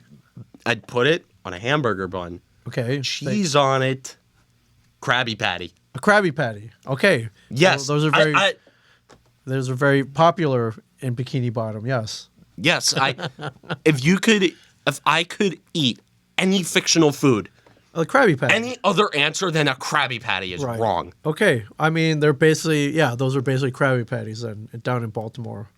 S1: I'd put it on a hamburger bun.
S2: Okay.
S1: Cheese on it. Krabby Patty.
S2: A Krabby Patty. Okay.
S1: Yes.
S2: Those are very popular in Bikini Bottom. Yes.
S1: Yes. If I could eat any fictional food,
S2: A Krabby Patty.
S1: Any other answer than a Krabby Patty is wrong.
S2: Okay. I mean, they're basically, those are basically Krabby Patties then, down in Baltimore.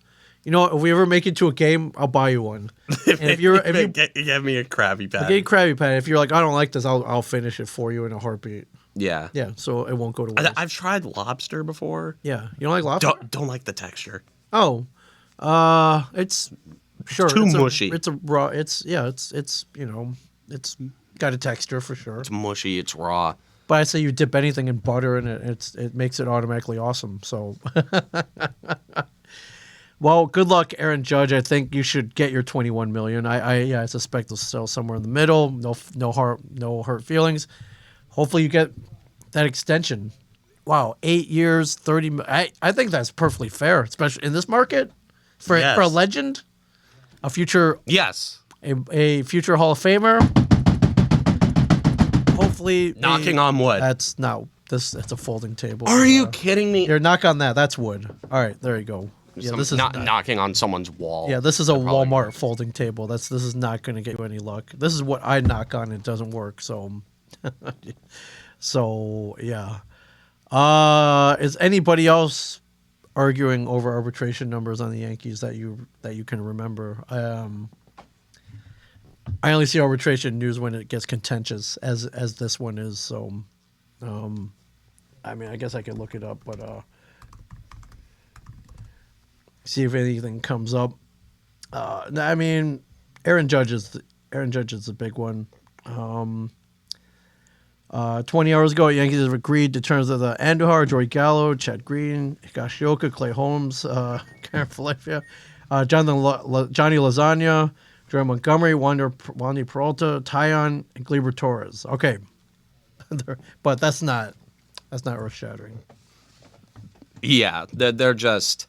S2: You know what? If we ever make it to a game, I'll buy you one. And if you
S1: give me a Krabby Patty.
S2: Get a Krabby Patty. If you're like, I don't like this, I'll finish it for you in a heartbeat.
S1: Yeah.
S2: Yeah, so it won't go to waste.
S1: I've tried lobster before.
S2: Yeah. You don't like lobster?
S1: Don't like the texture.
S2: Oh. It's sure.
S1: It's too mushy.
S2: It's a raw. It's got a texture for sure.
S1: It's mushy. It's raw.
S2: But I say you dip anything in butter and it makes it automatically awesome. So, well, good luck, Aaron Judge. I think you should get your $21 million. I suspect they'll sell somewhere in the middle. No hurt feelings. Hopefully you get that extension. Wow, 8 years, 30. I think that's perfectly fair, especially in this market for a legend, a future a future Hall of Famer. Hopefully,
S1: knocking on wood.
S2: That's not this. That's a folding table.
S1: Are you kidding me?
S2: You're knock on that. That's wood. All right, there you go. Yeah, this is
S1: not knocking on someone's wall.
S2: Yeah, this is a Walmart folding table. This is not going to get you any luck. This is what I knock on. It doesn't work. So, yeah. Is anybody else arguing over arbitration numbers on the Yankees that you can remember? I only see arbitration news when it gets contentious, as this one is. So, I mean, I guess I could look it up, but see if anything comes up. I mean, Aaron Judge is the big one. 20 hours ago, Yankees have agreed to terms of the Andujar, Joey Gallo, Chad Green, Higashioka, Clay Holmes, Karen Falafia, Johnny Lasagna, Jordan Montgomery, Wandy Peralta, Tyon, and Gleyber Torres. Okay, but that's not earth-shattering.
S1: Yeah, they're just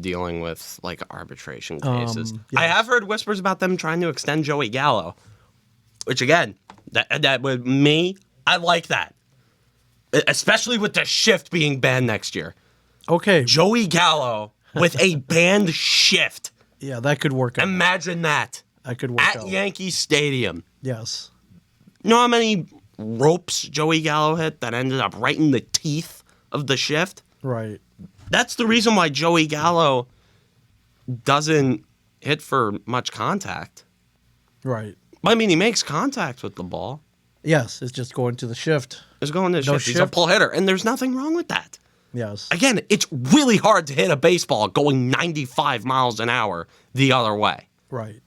S1: dealing with like arbitration cases. I have heard whispers about them trying to extend Joey Gallo, which again, that with me, I like that, especially with the shift being banned next year.
S2: Okay,
S1: Joey Gallo with a banned shift.
S2: Yeah, that could work out.
S1: Imagine that.
S2: That could work out.
S1: At Yankee Stadium.
S2: Yes.
S1: You know how many ropes Joey Gallo hit that ended up right in the teeth of the shift?
S2: Right.
S1: That's the reason why Joey Gallo doesn't hit for much contact.
S2: Right.
S1: I mean, he makes contact with the ball.
S2: Yes, it's just going to the shift.
S1: It's going to the shift. He's a pull hitter, and there's nothing wrong with that.
S2: Yes.
S1: Again, it's really hard to hit a baseball going 95 miles an hour the other way.
S2: Right.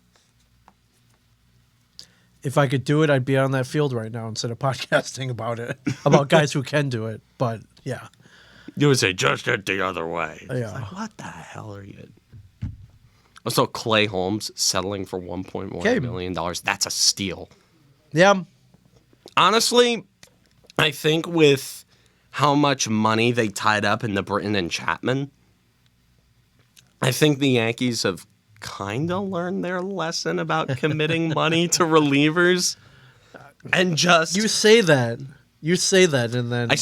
S2: If I could do it, I'd be on that field right now instead of podcasting about it, about guys who can do it. But, yeah.
S1: You would say, just hit the other way.
S2: Yeah.
S1: It's like, what the hell are you? Also, Clay Holmes settling for $1.1 million. That's a steal.
S2: Yeah.
S1: Honestly, I think with how much money they tied up in the Britton and Chapman, I think the Yankees have kind of learned their lesson about committing money to relievers. And just...
S2: You say that, and then...
S1: I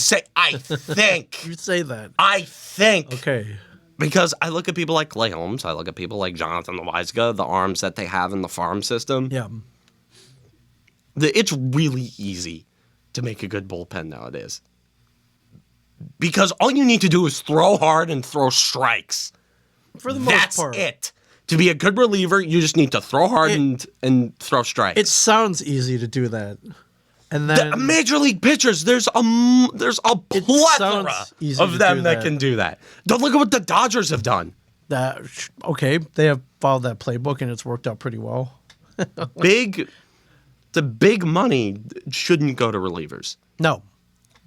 S1: think.
S2: You say that.
S1: I think.
S2: Okay.
S1: Because I look at people like Clay Holmes, I look at people like Jonathan Loaiza, the arms that they have in the farm system.
S2: Yeah.
S1: It's really easy to make a good bullpen nowadays. Because all you need to do is throw hard and throw strikes.
S2: For the most part.
S1: That's it. To be a good reliever, you just need to throw hard and throw strikes.
S2: It sounds easy to do that. And then
S1: Major League pitchers, there's a plethora of them that can do that. Don't look at what the Dodgers have done.
S2: Okay, they have followed that playbook and it's worked out pretty well.
S1: The big money shouldn't go to relievers.
S2: No.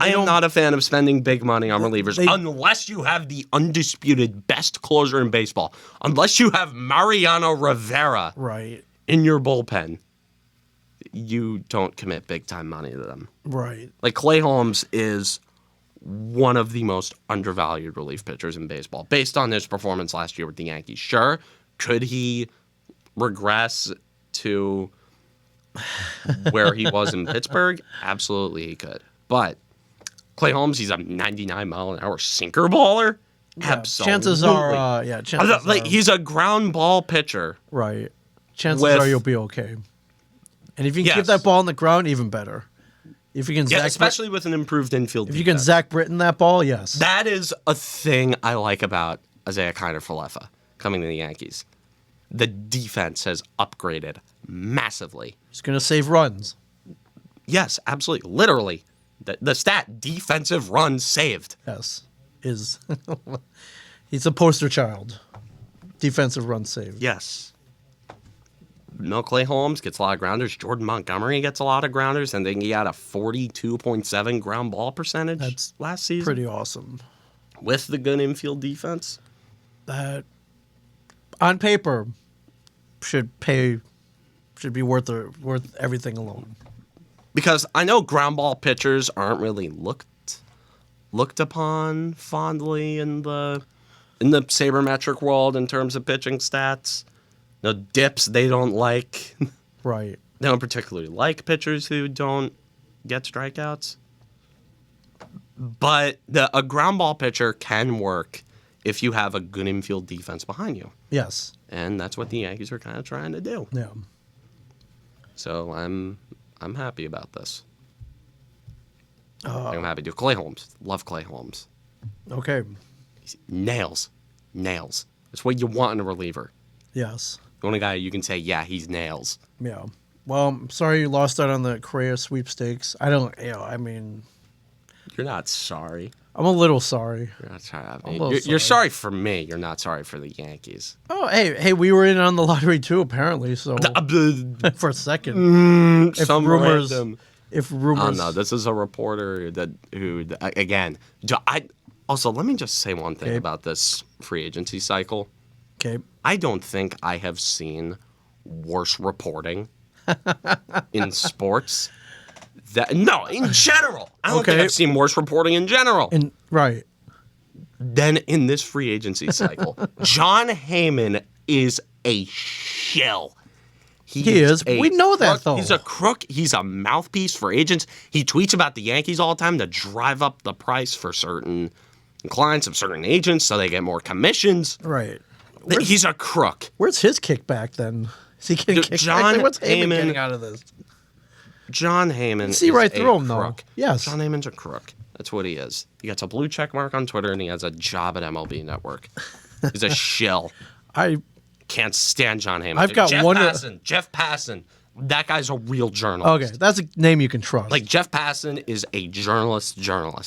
S1: I am not a fan of spending big money on relievers unless you have the undisputed best closer in baseball. Unless you have Mariano Rivera in your bullpen, you don't commit big-time money to them.
S2: Right.
S1: Like Clay Holmes is one of the most undervalued relief pitchers in baseball based on his performance last year with the Yankees. Sure, could he regress to where he was in Pittsburgh? Absolutely he could. But Clay Holmes, he's a 99-mile-an-hour sinker baller?
S2: Yeah,
S1: absolutely.
S2: Chances are,
S1: he's a ground ball pitcher.
S2: Right. Chances are you'll be okay. And if you can keep that ball on the ground, even better. If you can,
S1: especially with an improved infield defense.
S2: If you can Zach Britton that ball, yes.
S1: That is a thing I like about Isaiah Kiner-Falefa coming to the Yankees. The defense has upgraded massively.
S2: He's going to save runs.
S1: Yes, absolutely. Literally. The stat, defensive runs saved.
S2: Yes. He's a poster child. Defensive runs saved.
S1: Yes. No, Clay Holmes gets a lot of grounders. Jordan Montgomery gets a lot of grounders, and then he had a 42.7 ground ball percentage last season.
S2: Pretty awesome.
S1: With the good infield defense.
S2: That, on paper, should be worth everything alone.
S1: Because I know ground ball pitchers aren't really looked upon fondly in the sabermetric world in terms of pitching stats. No dips they don't like.
S2: Right.
S1: They don't particularly like pitchers who don't get strikeouts. But a ground ball pitcher can work if you have a good infield defense behind you.
S2: Yes.
S1: And that's what the Yankees are kind of trying to do.
S2: Yeah.
S1: So I'm happy about this. I'm happy to. Clay Holmes. Love Clay Holmes.
S2: Okay.
S1: Nails. That's what you want in a reliever.
S2: Yes.
S1: The only guy you can say, yeah, he's nails.
S2: Yeah. Well, I'm sorry you lost out on the Correa sweepstakes. I mean...
S1: You're not sorry.
S2: I'm a little sorry.
S1: You're not sorry. You're sorry for me. You're not sorry for the Yankees.
S2: Oh, hey, we were in on the lottery too, apparently. So for a second, if rumors.
S1: Oh no, this is a reporter who again. Also, let me just say one thing about this free agency cycle.
S2: Okay.
S1: I don't think I have seen worse reporting in sports. In general. I don't think I've seen worse reporting in general.
S2: Right.
S1: Than in this free agency cycle. Jon Heyman is a shill.
S2: He is. We know that, though.
S1: He's a crook. He's a mouthpiece for agents. He tweets about the Yankees all the time to drive up the price for certain clients of certain agents so they get more commissions.
S2: Right.
S1: He's a crook.
S2: Where's his kickback then? Is he getting kickback? What's Heyman getting out of this?
S1: Jon Heyman
S2: see right through him, though. Yes.
S1: Jon Heyman's a crook. That's what he is. He gets a blue check mark on Twitter, and he has a job at MLB Network. He's a shill.
S2: I
S1: can't stand Jon Heyman.
S2: I've got
S1: Jeff Passan. That guy's a real journalist.
S2: Okay, that's a name you can trust.
S1: Like, Jeff Passan is a journalist.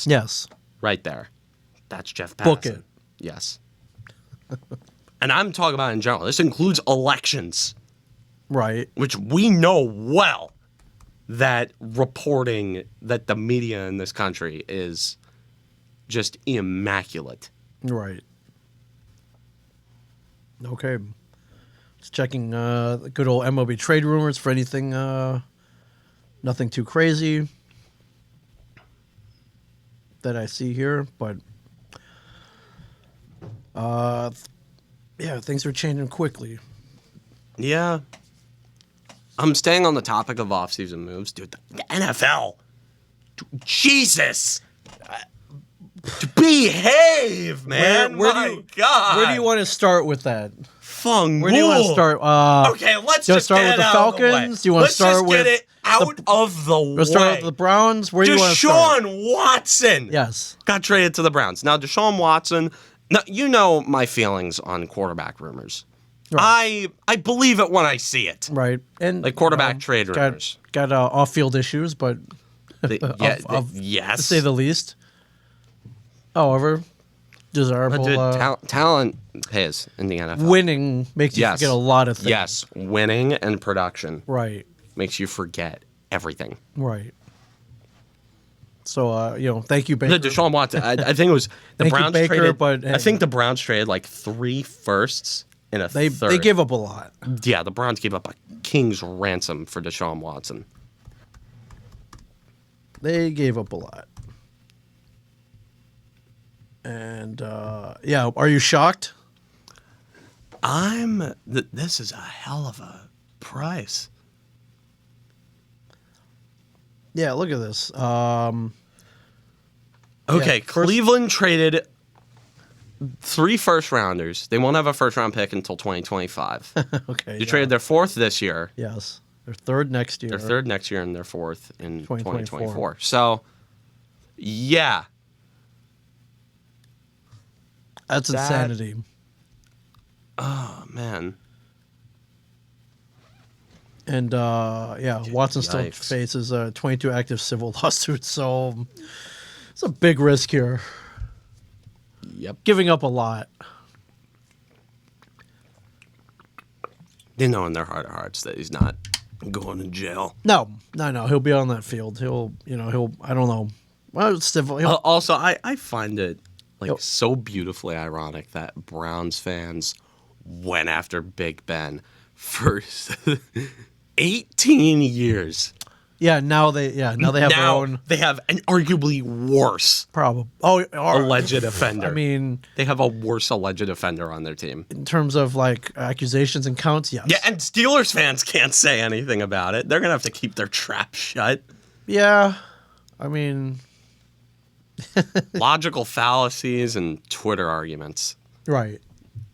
S2: Yes.
S1: Right there. That's Jeff Passan.
S2: Book it.
S1: Yes. And I'm talking about in general. This includes elections.
S2: Right.
S1: Which we know well that reporting that the media in this country is just immaculate.
S2: Right. Okay. Just checking the good old MLB trade rumors for anything, nothing too crazy that I see here, but things are changing quickly.
S1: Yeah. I'm staying on the topic of offseason moves. Dude, the NFL. Jesus. Behave, man.
S2: Where
S1: God.
S2: Where do you want to start with that?
S1: Where
S2: do you want to start?
S1: Okay, let's just
S2: start
S1: get
S2: with
S1: it
S2: the
S1: out
S2: Falcons.
S1: Of the way.
S2: Do you want to start with
S1: get it out of the way?
S2: Let's start with the Browns. Where do you want to start?
S1: Deshaun Watson.
S2: Yes.
S1: Got traded to the Browns. Now, Deshaun Watson, now, you know my feelings on quarterback rumors. Right. I believe it when I see it.
S2: Right. And
S1: like quarterback trade rumors.
S2: Got off-field issues, but
S1: yes.
S2: To say the least. However, desirable.
S1: Talent pays in the NFL.
S2: Winning makes you forget a lot of things.
S1: Yes, winning and production.
S2: Right.
S1: Makes you forget everything.
S2: Right. So, thank you, Baker.
S1: Deshaun Watson. I think it was the Browns
S2: Baker,
S1: traded.
S2: But,
S1: I think the Browns traded like 3 firsts and a third.
S2: They gave up a lot.
S1: Yeah, the Browns gave up a king's ransom for Deshaun Watson.
S2: They gave up a lot. And, are you shocked?
S1: This is a hell of a price.
S2: Yeah, look at this.
S1: Okay, Cleveland traded 3 first-rounders. They won't have a first-round pick until 2025.
S2: Okay.
S1: You traded their 4th this year.
S2: Yes. They're third next year.
S1: They're third next year, and they're fourth in
S2: 2024.
S1: 2024. So, yeah.
S2: That's insanity.
S1: Oh, man.
S2: And, Watson still
S1: Yikes.
S2: faces 22 active civil lawsuits, so it's a big risk here.
S1: Yep.
S2: Giving up a lot.
S1: They know in their heart of hearts that he's not going to jail.
S2: No. He'll be on that field. He'll, I don't know. Well, it's civil.
S1: Also, I find it so beautifully ironic that Browns fans went after Big Ben for 18 years.
S2: Now they have their own.
S1: They have an arguably worse alleged offender.
S2: I mean,
S1: they have a worse alleged offender on their team.
S2: In terms of like accusations and counts, yes.
S1: Yeah, and Steelers fans can't say anything about it. They're going to have to keep their trap shut.
S2: Yeah. I mean,
S1: logical fallacies and Twitter arguments.
S2: Right.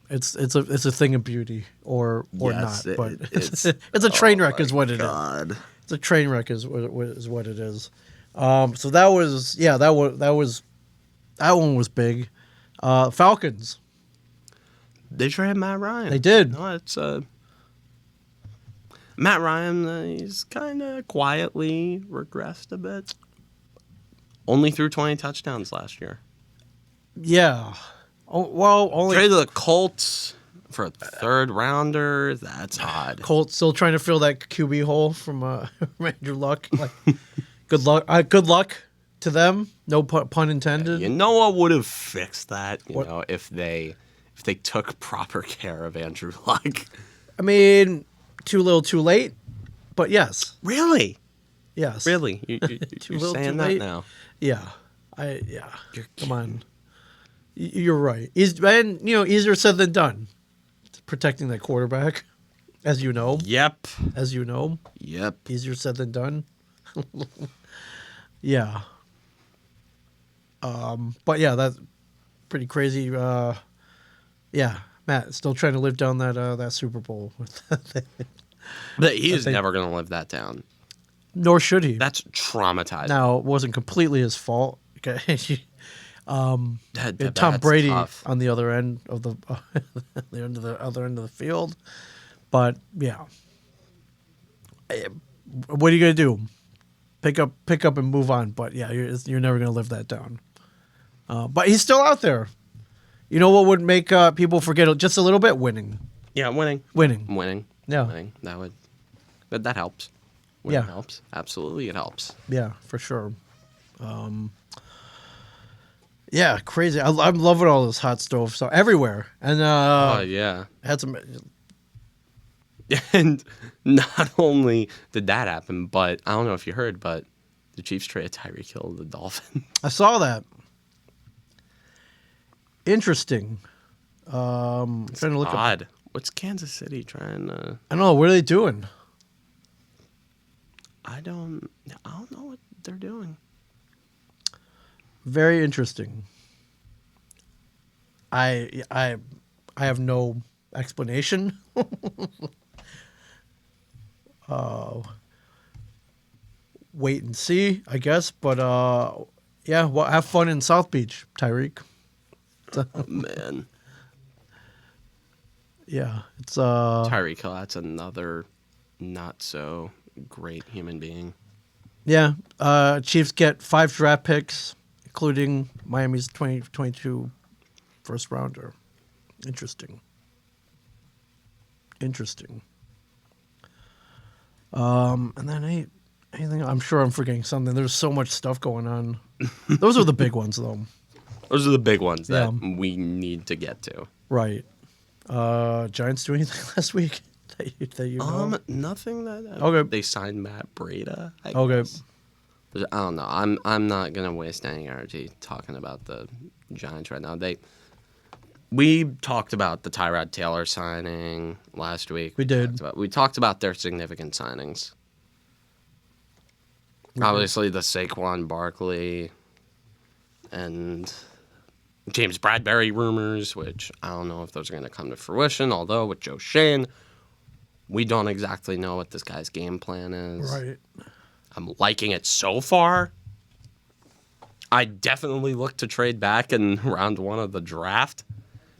S2: It's a thing of beauty or
S1: yes,
S2: not, but it's a train wreck is what it is. It's a train wreck is what it is. So that one was big. Falcons.
S1: They traded Matt Ryan.
S2: They did.
S1: No, it's Matt Ryan. He's kind of quietly regressed a bit. Only threw 20 touchdowns last year.
S2: Yeah. Only
S1: traded the Colts for a third rounder. That's odd.
S2: Colts still trying to fill that QB hole from Andrew Luck. Like, good luck. Good luck to them. No pun intended.
S1: You know what would have fixed that? You know, if they took proper care of Andrew Luck.
S2: I mean, too little, too late. But yes.
S1: Really?
S2: Yes.
S1: Really? You're saying that now?
S2: Yeah. Come on. You're right. Easier said than done. Protecting that quarterback, as you know.
S1: Yep.
S2: As you know.
S1: Yep.
S2: Easier said than done. Yeah. But yeah, that's pretty crazy. Yeah, Matt still trying to live down that Super Bowl.
S1: But he is never going to live that down.
S2: Nor should he.
S1: That's traumatizing.
S2: Now, it wasn't completely his fault. Okay. Tom Brady
S1: tough.
S2: on the other end of the other end of the field, but yeah, what are you gonna do? Pick up and move on. But yeah, you're never gonna live that down. But he's still out there. You know what would make people forget just a little bit? Winning.
S1: Yeah, winning.
S2: Yeah,
S1: winning. That helps. Winning helps. Absolutely, it helps.
S2: Yeah, for sure. Yeah, crazy. I'm loving all this hot stove stuff everywhere. And
S1: yeah.
S2: Had some.
S1: And not only did that happen, but I don't know if you heard, but the Chiefs traded Tyreek Hill to the Dolphins.
S2: I saw that. Interesting. Trying to look
S1: odd. What's Kansas City trying to?
S2: I don't know. What are they doing?
S1: I don't know what they're doing.
S2: Very interesting. I have no explanation. Wait and see, I guess. But yeah, well, have fun in South Beach, Tyreek.
S1: Oh, man.
S2: Yeah, it's
S1: Tyreek Hill. That's another not so great human being.
S2: Yeah, Chiefs get 5 draft picks, including Miami's 2022 first rounder. Interesting. And then anything? I'm sure I'm forgetting something. There's so much stuff going on. Those are the big ones, though.
S1: Those are the big ones that we need to get to.
S2: Right. Giants do anything last week that you know?
S1: Nothing that.
S2: Okay.
S1: They signed Matt Breida.
S2: Okay.
S1: I don't know. I'm not gonna waste any energy talking about the Giants right now. We talked about the Tyrod Taylor signing last week.
S2: We did.
S1: We talked about their significant signings. Obviously, the Saquon Barkley and James Bradbury rumors, which I don't know if those are going to come to fruition. Although with Joe Shane, We don't exactly know what this guy's game plan is.
S2: Right.
S1: I'm liking it so far. I definitely look to trade back in round 1 of the draft.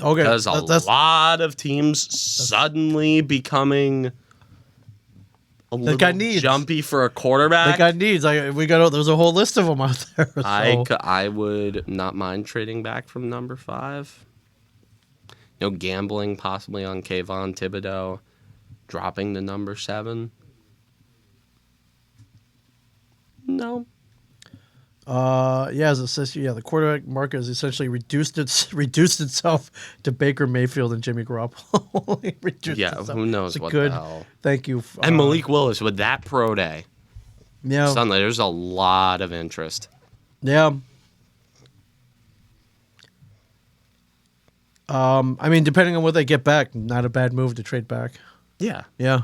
S2: Okay.
S1: Because a lot of teams suddenly becoming a little jumpy for a quarterback.
S2: They got needs. There's a whole list of them out there. So.
S1: I would not mind trading back from number 5. Gambling possibly on Kayvon Thibodeau, dropping to number 7. No.
S2: As it says, the quarterback market has essentially reduced itself to Baker Mayfield and Jimmy Garoppolo.
S1: Who knows what
S2: the
S1: hell.
S2: Thank you.
S1: And Malik Willis with that pro day.
S2: Yeah.
S1: Suddenly, there's a lot of interest.
S2: Yeah. Depending on what they get back, not a bad move to trade back.
S1: Yeah.
S2: Yeah.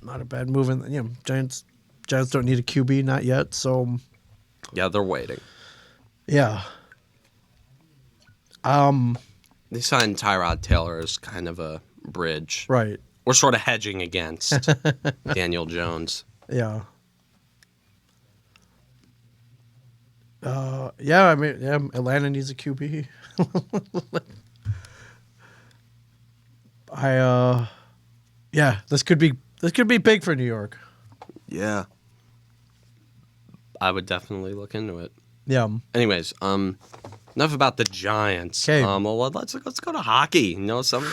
S2: Not a bad move. And Giants don't need a QB, not yet. So.
S1: Yeah, they're waiting.
S2: Yeah.
S1: They signed Tyrod Taylor as kind of a bridge.
S2: Right.
S1: We're sort of hedging against Daniel Jones.
S2: Yeah. Atlanta needs a QB. This could be big for New York.
S1: Yeah. I would definitely look into it.
S2: Yeah.
S1: Anyways, enough about the Giants.
S2: Okay.
S1: Let's go to hockey. Some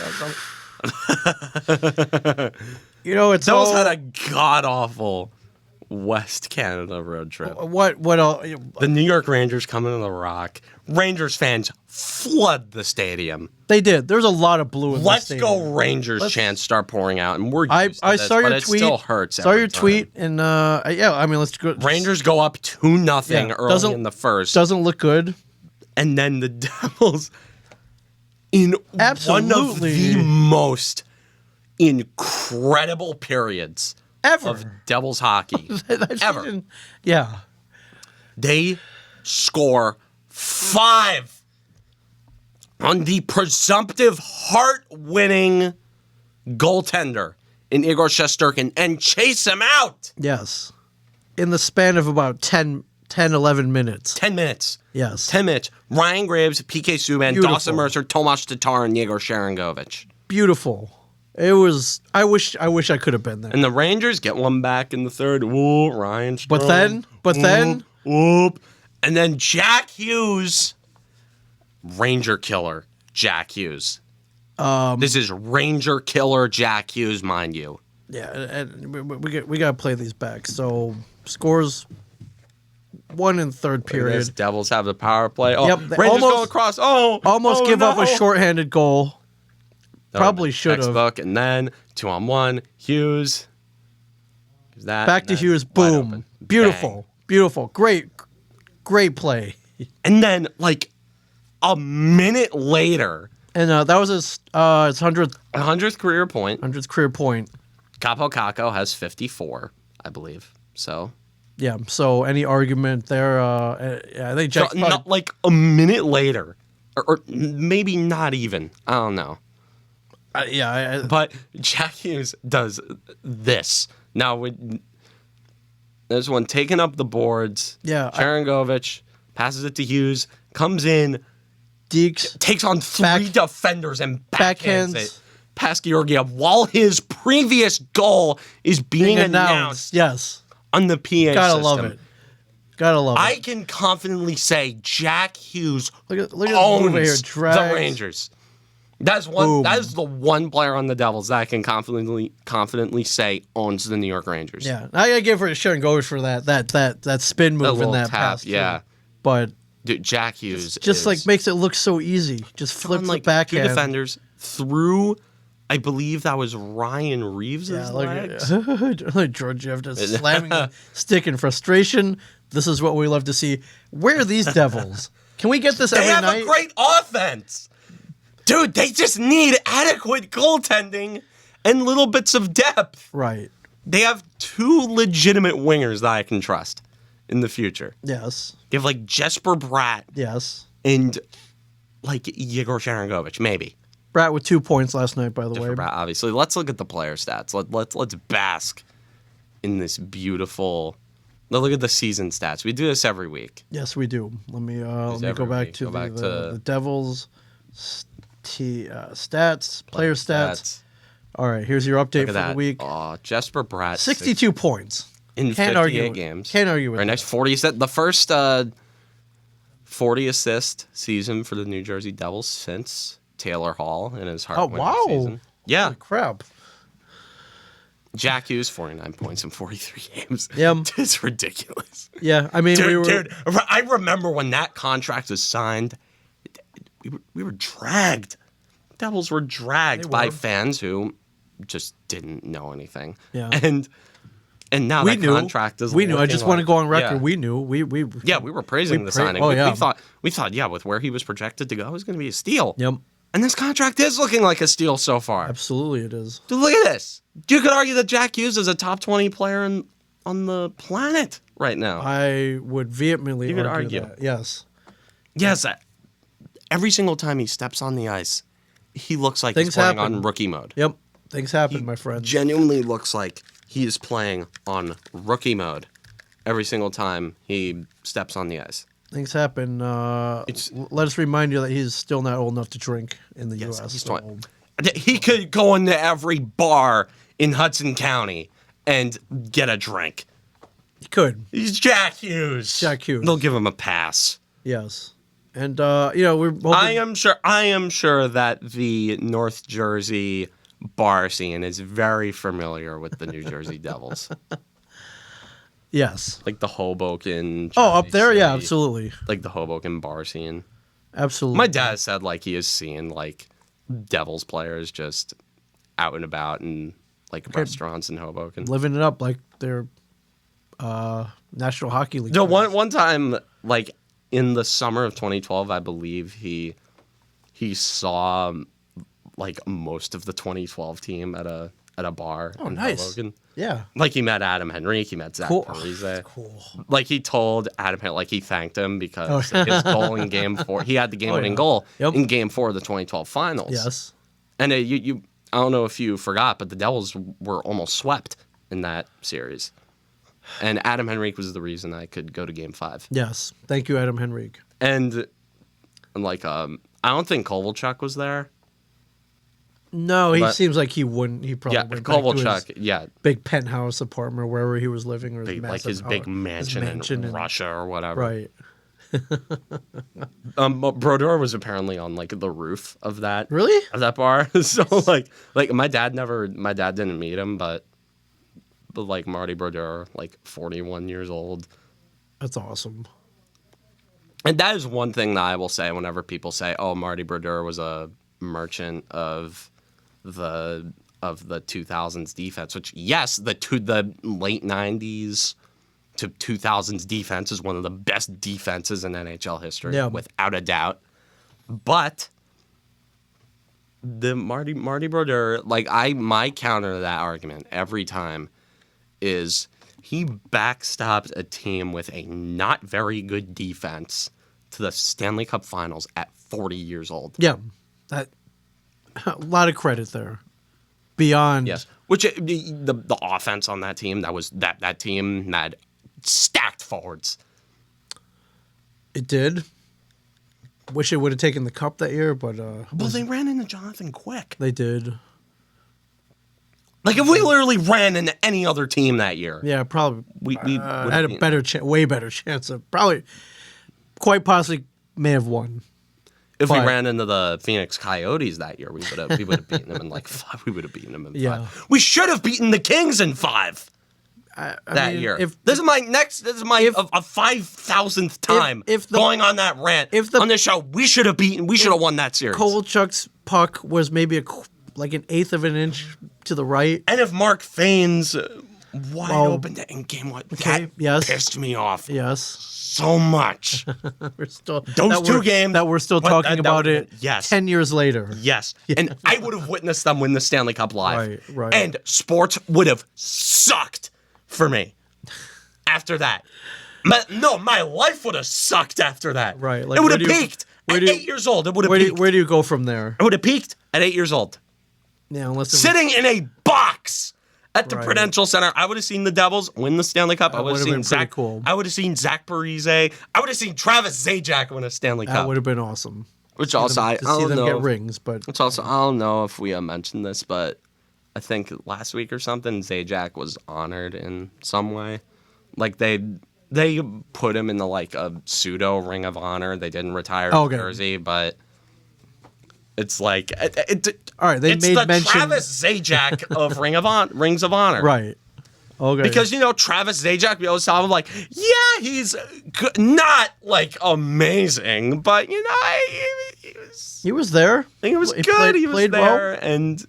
S2: it's
S1: Devils
S2: all
S1: had a god awful West Canada road trip.
S2: What all
S1: The New York Rangers come into the Rock. Rangers fans flood the stadium.
S2: They did. There's a lot of blue in
S1: Let's
S2: the stadium.
S1: go Rangers chants start pouring out, and we're
S2: I
S1: used to this,
S2: saw your
S1: but
S2: tweet.
S1: It still hurts.
S2: Saw your
S1: every time.
S2: tweet, and let's go.
S1: Rangers go up 2-0 early in the first.
S2: Doesn't look good.
S1: And then the Devils, in one of the most incredible periods
S2: ever
S1: of Devils hockey ever.
S2: Yeah.
S1: They score 5 on the presumptive heart-winning goaltender in Igor Shesterkin and chase him out.
S2: Yes. In the span of about 10, 11 minutes.
S1: 10 minutes.
S2: Yes.
S1: 10 minutes. Ryan Graves, PK Subban,
S2: Beautiful.
S1: Dawson Mercer, Tomas Tatar, and Yegor Sharangovich.
S2: Beautiful. It was. I wish I could have been there.
S1: And the Rangers get one back in the third. Ooh, Ryan Strome.
S2: But then,
S1: whoop. And then Jack Hughes, Ranger killer Jack Hughes. This is Ranger killer Jack Hughes, mind you.
S2: Yeah, and we got to play these back. So scores 1 in third period.
S1: Devils have the power play. Oh,
S2: yep,
S1: Rangers go across.
S2: Almost give up a shorthanded goal. Probably should have.
S1: And then 2-on-1, Hughes. That
S2: back to Hughes. Boom. Beautiful.
S1: Bang.
S2: Beautiful. Great play.
S1: And then a minute later,
S2: and that was his
S1: 100th career point.
S2: 100th career point.
S1: Capo Caco has 54, I believe. So.
S2: Yeah. So any argument there? I think Jack.
S1: Not a minute later, or maybe not even. I don't know. But Jack Hughes does this. Now, there's one taking up the boards.
S2: Yeah.
S1: Sharangovich passes it to Hughes, comes in,
S2: Deeks
S1: takes on 3 defenders and backhands it past Georgiev while his previous goal is being announced.
S2: Yes.
S1: On the PA system.
S2: Gotta love it.
S1: I can confidently say Jack Hughes
S2: look
S1: owns
S2: here.
S1: the Rangers. That's one. Boom. That is the one player on the Devils that I can confidently say owns the New York Rangers.
S2: Yeah, I gotta give it to Sharangovich for that spin move in that
S1: tap,
S2: pass.
S1: Yeah,
S2: but
S1: dude, Jack Hughes
S2: just makes it look so easy. Just flips the backhand.
S1: 2 defenders through. I believe that was Ryan Reeves' legs.
S2: Georgiev just slamming the stick in frustration. This is what we love to see. Where are these Devils? Can we get this every night?
S1: They have a great offense. Dude, they just need adequate goaltending and little bits of depth.
S2: Right.
S1: They have 2 legitimate wingers that I can trust in the future.
S2: Yes.
S1: They have Jesper Bratt.
S2: Yes.
S1: And like Yegor Sharangovich, maybe.
S2: Brat with 2 points last night, by the way.
S1: Brat, obviously. Let's look at the player stats. Let's bask in this beautiful. Let's look at the season stats. We do this every week.
S2: Yes, we do. Let me go back to the Devils stats, player stats. All right, here's your update for the week.
S1: Jesper Bratt.
S2: 62 points.
S1: In 58 games.
S2: Can't argue with that.
S1: Next 40 the first 40 assist season for the New Jersey Devils since Taylor Hall in his Hart season. Yeah.
S2: Holy crap.
S1: Jack Hughes, 49 points in 43 games.
S2: Yeah.
S1: It's ridiculous.
S2: Yeah, I mean,
S1: dude, I remember when that contract was signed, we were dragged. Devils were dragged by fans who just didn't know anything.
S2: Yeah.
S1: And now that contract is.
S2: We knew. I just want to go on record. Yeah. We knew. We
S1: were praising the signing. We thought, with where he was projected to go, it was going to be a steal.
S2: Yep.
S1: And this contract is looking like a steal so far.
S2: Absolutely, it is.
S1: Dude, look at this. You could argue that Jack Hughes is a top 20 player on the planet right now.
S2: I would vehemently argue that. Yes.
S1: Yes. Every single time he steps on the ice, he looks like he's playing on rookie mode.
S2: Yep. Things happen, my friend.
S1: Genuinely looks like he is playing on rookie mode every single time he steps on the ice.
S2: Things happen. Let us remind you that he's still not old enough to drink in the U.S.
S1: He could go into every bar in Hudson County and get a drink.
S2: He could.
S1: He's Jack Hughes. They'll give him a pass.
S2: Yes. And we're hoping...
S1: I am sure that the North Jersey bar scene is very familiar with the New Jersey Devils.
S2: Yes.
S1: Like the Hoboken.
S2: Up there? City, yeah, absolutely.
S1: Like the Hoboken bar scene.
S2: Absolutely.
S1: My dad said like he has seen like Devils players just out and about in like restaurants in Hoboken.
S2: Living it up like they're National Hockey League.
S1: No, one time, like in the summer of 2012, I believe he saw like most of the 2012 team at a bar in Hoboken.
S2: Yeah.
S1: Like he met Adam Henrique, he met Zach Parise.
S2: Cool.
S1: Like he told Adam Henrique, like he thanked him because his goal in Game 4, he had the game-winning goal in Game 4 of the 2012 finals.
S2: Yes.
S1: And I don't know if you forgot, but the Devils were almost swept in that series. And Adam Henrique was the reason I could go to Game 5.
S2: Yes. Thank you, Adam Henrique.
S1: And like, I don't think Kovalchuk was there.
S2: No, he seems like he wouldn't. He probably went
S1: Kovalchuk,
S2: back to his big penthouse apartment or wherever he was living, or
S1: his big mansion in Russia or whatever.
S2: Right.
S1: Brodeur was apparently on like the roof of that.
S2: Really?
S1: Of that bar. So like my dad didn't meet him, but like Marty Brodeur, like 41 years old.
S2: That's awesome.
S1: And that is one thing that I will say whenever people say, "Oh, Marty Brodeur was a merchant of the 2000s defense," which yes, the late 90s to 2000s defense is one of the best defenses in NHL history, without a doubt. But the Marty Brodeur, like my counter to that argument every time is he backstopped a team with a not very good defense to the Stanley Cup Finals at 40 years old.
S2: Yeah, that a lot of credit there. Beyond
S1: which the offense on that team, that team had stacked forwards.
S2: It did. Wish it would have taken the cup that year, but
S1: they ran into Jonathan Quick.
S2: They did.
S1: Like if we literally ran into any other team that year,
S2: probably
S1: we
S2: had a better way better chance of probably, quite possibly may have won.
S1: If we ran into the Phoenix Coyotes that year, we would have beaten them in like 5. We would have beaten them in 5. We should have beaten the Kings in 5 that year. This is my 5,000th time going on that rant on this show. We should have won that series.
S2: Kovalchuk's puck was maybe like an eighth of an inch to the right.
S1: And if Mark Fain's wide open in game 1, that pissed me off.
S2: Yes.
S1: So much.
S2: We're still
S1: games
S2: that we're still talking about it. 10 years later.
S1: Yes, and I would have witnessed them win the Stanley Cup live.
S2: Right.
S1: And sports would have sucked for me after that. My life would have sucked after that.
S2: Right.
S1: Like, it would have peaked At 8 years old, it would have peaked.
S2: Where do you go from there?
S1: It would have peaked at 8 years old.
S2: Yeah, unless
S1: sitting in a box at the Prudential Center. I would have seen the Devils win the Stanley Cup. I would have seen Zach. Cool. I would have seen Zach Parise. I would have seen Travis Zajac win a Stanley Cup.
S2: That would have been awesome.
S1: Which also I don't know.
S2: Get rings, but
S1: which also I don't know if we mentioned this, but I think last week or something, Zajac was honored in some way. Like they put him in the like a pseudo Ring of Honor. They didn't retire his jersey, but it's like
S2: all right. They made mention
S1: Travis Zajac of Rings of Honor,
S2: right? Okay.
S1: Because Travis Zajac, we always saw him like, yeah, he's not like amazing, but
S2: he was there.
S1: He was good. He was there, well. And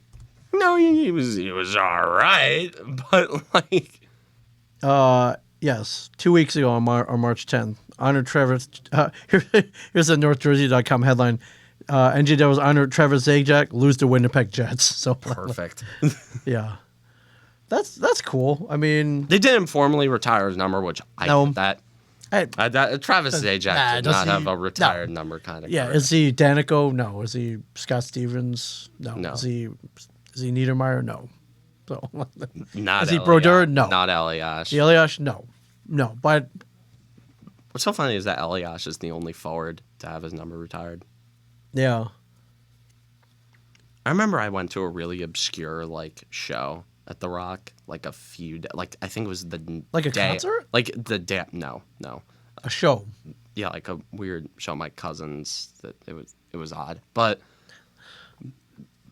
S1: he was all right, but like,
S2: yes, 2 weeks ago on March 10th, honored Travis. Here's a NorthJersey.com headline. NJ Devils honored Travis Zajac, lose to Winnipeg Jets. So
S1: perfect.
S2: Yeah. That's cool. I mean,
S1: they didn't formally retire his number, which I get that. Travis Zajac did not have a retired number kind of.
S2: Yeah, career. Is he Danico? No. Is he Scott Stevens? No. Is he Niedermeyer? No. So
S1: not.
S2: Is he Brodeur? No.
S1: Not Elias.
S2: Elias? No. But
S1: what's so funny is that Elias is the only forward to have his number retired.
S2: Yeah.
S1: I remember I went to a really obscure show at the Rock, I think it was the
S2: a concert,
S1: the day. No,
S2: a show.
S1: Yeah, like a weird show. My cousins, that it was odd, but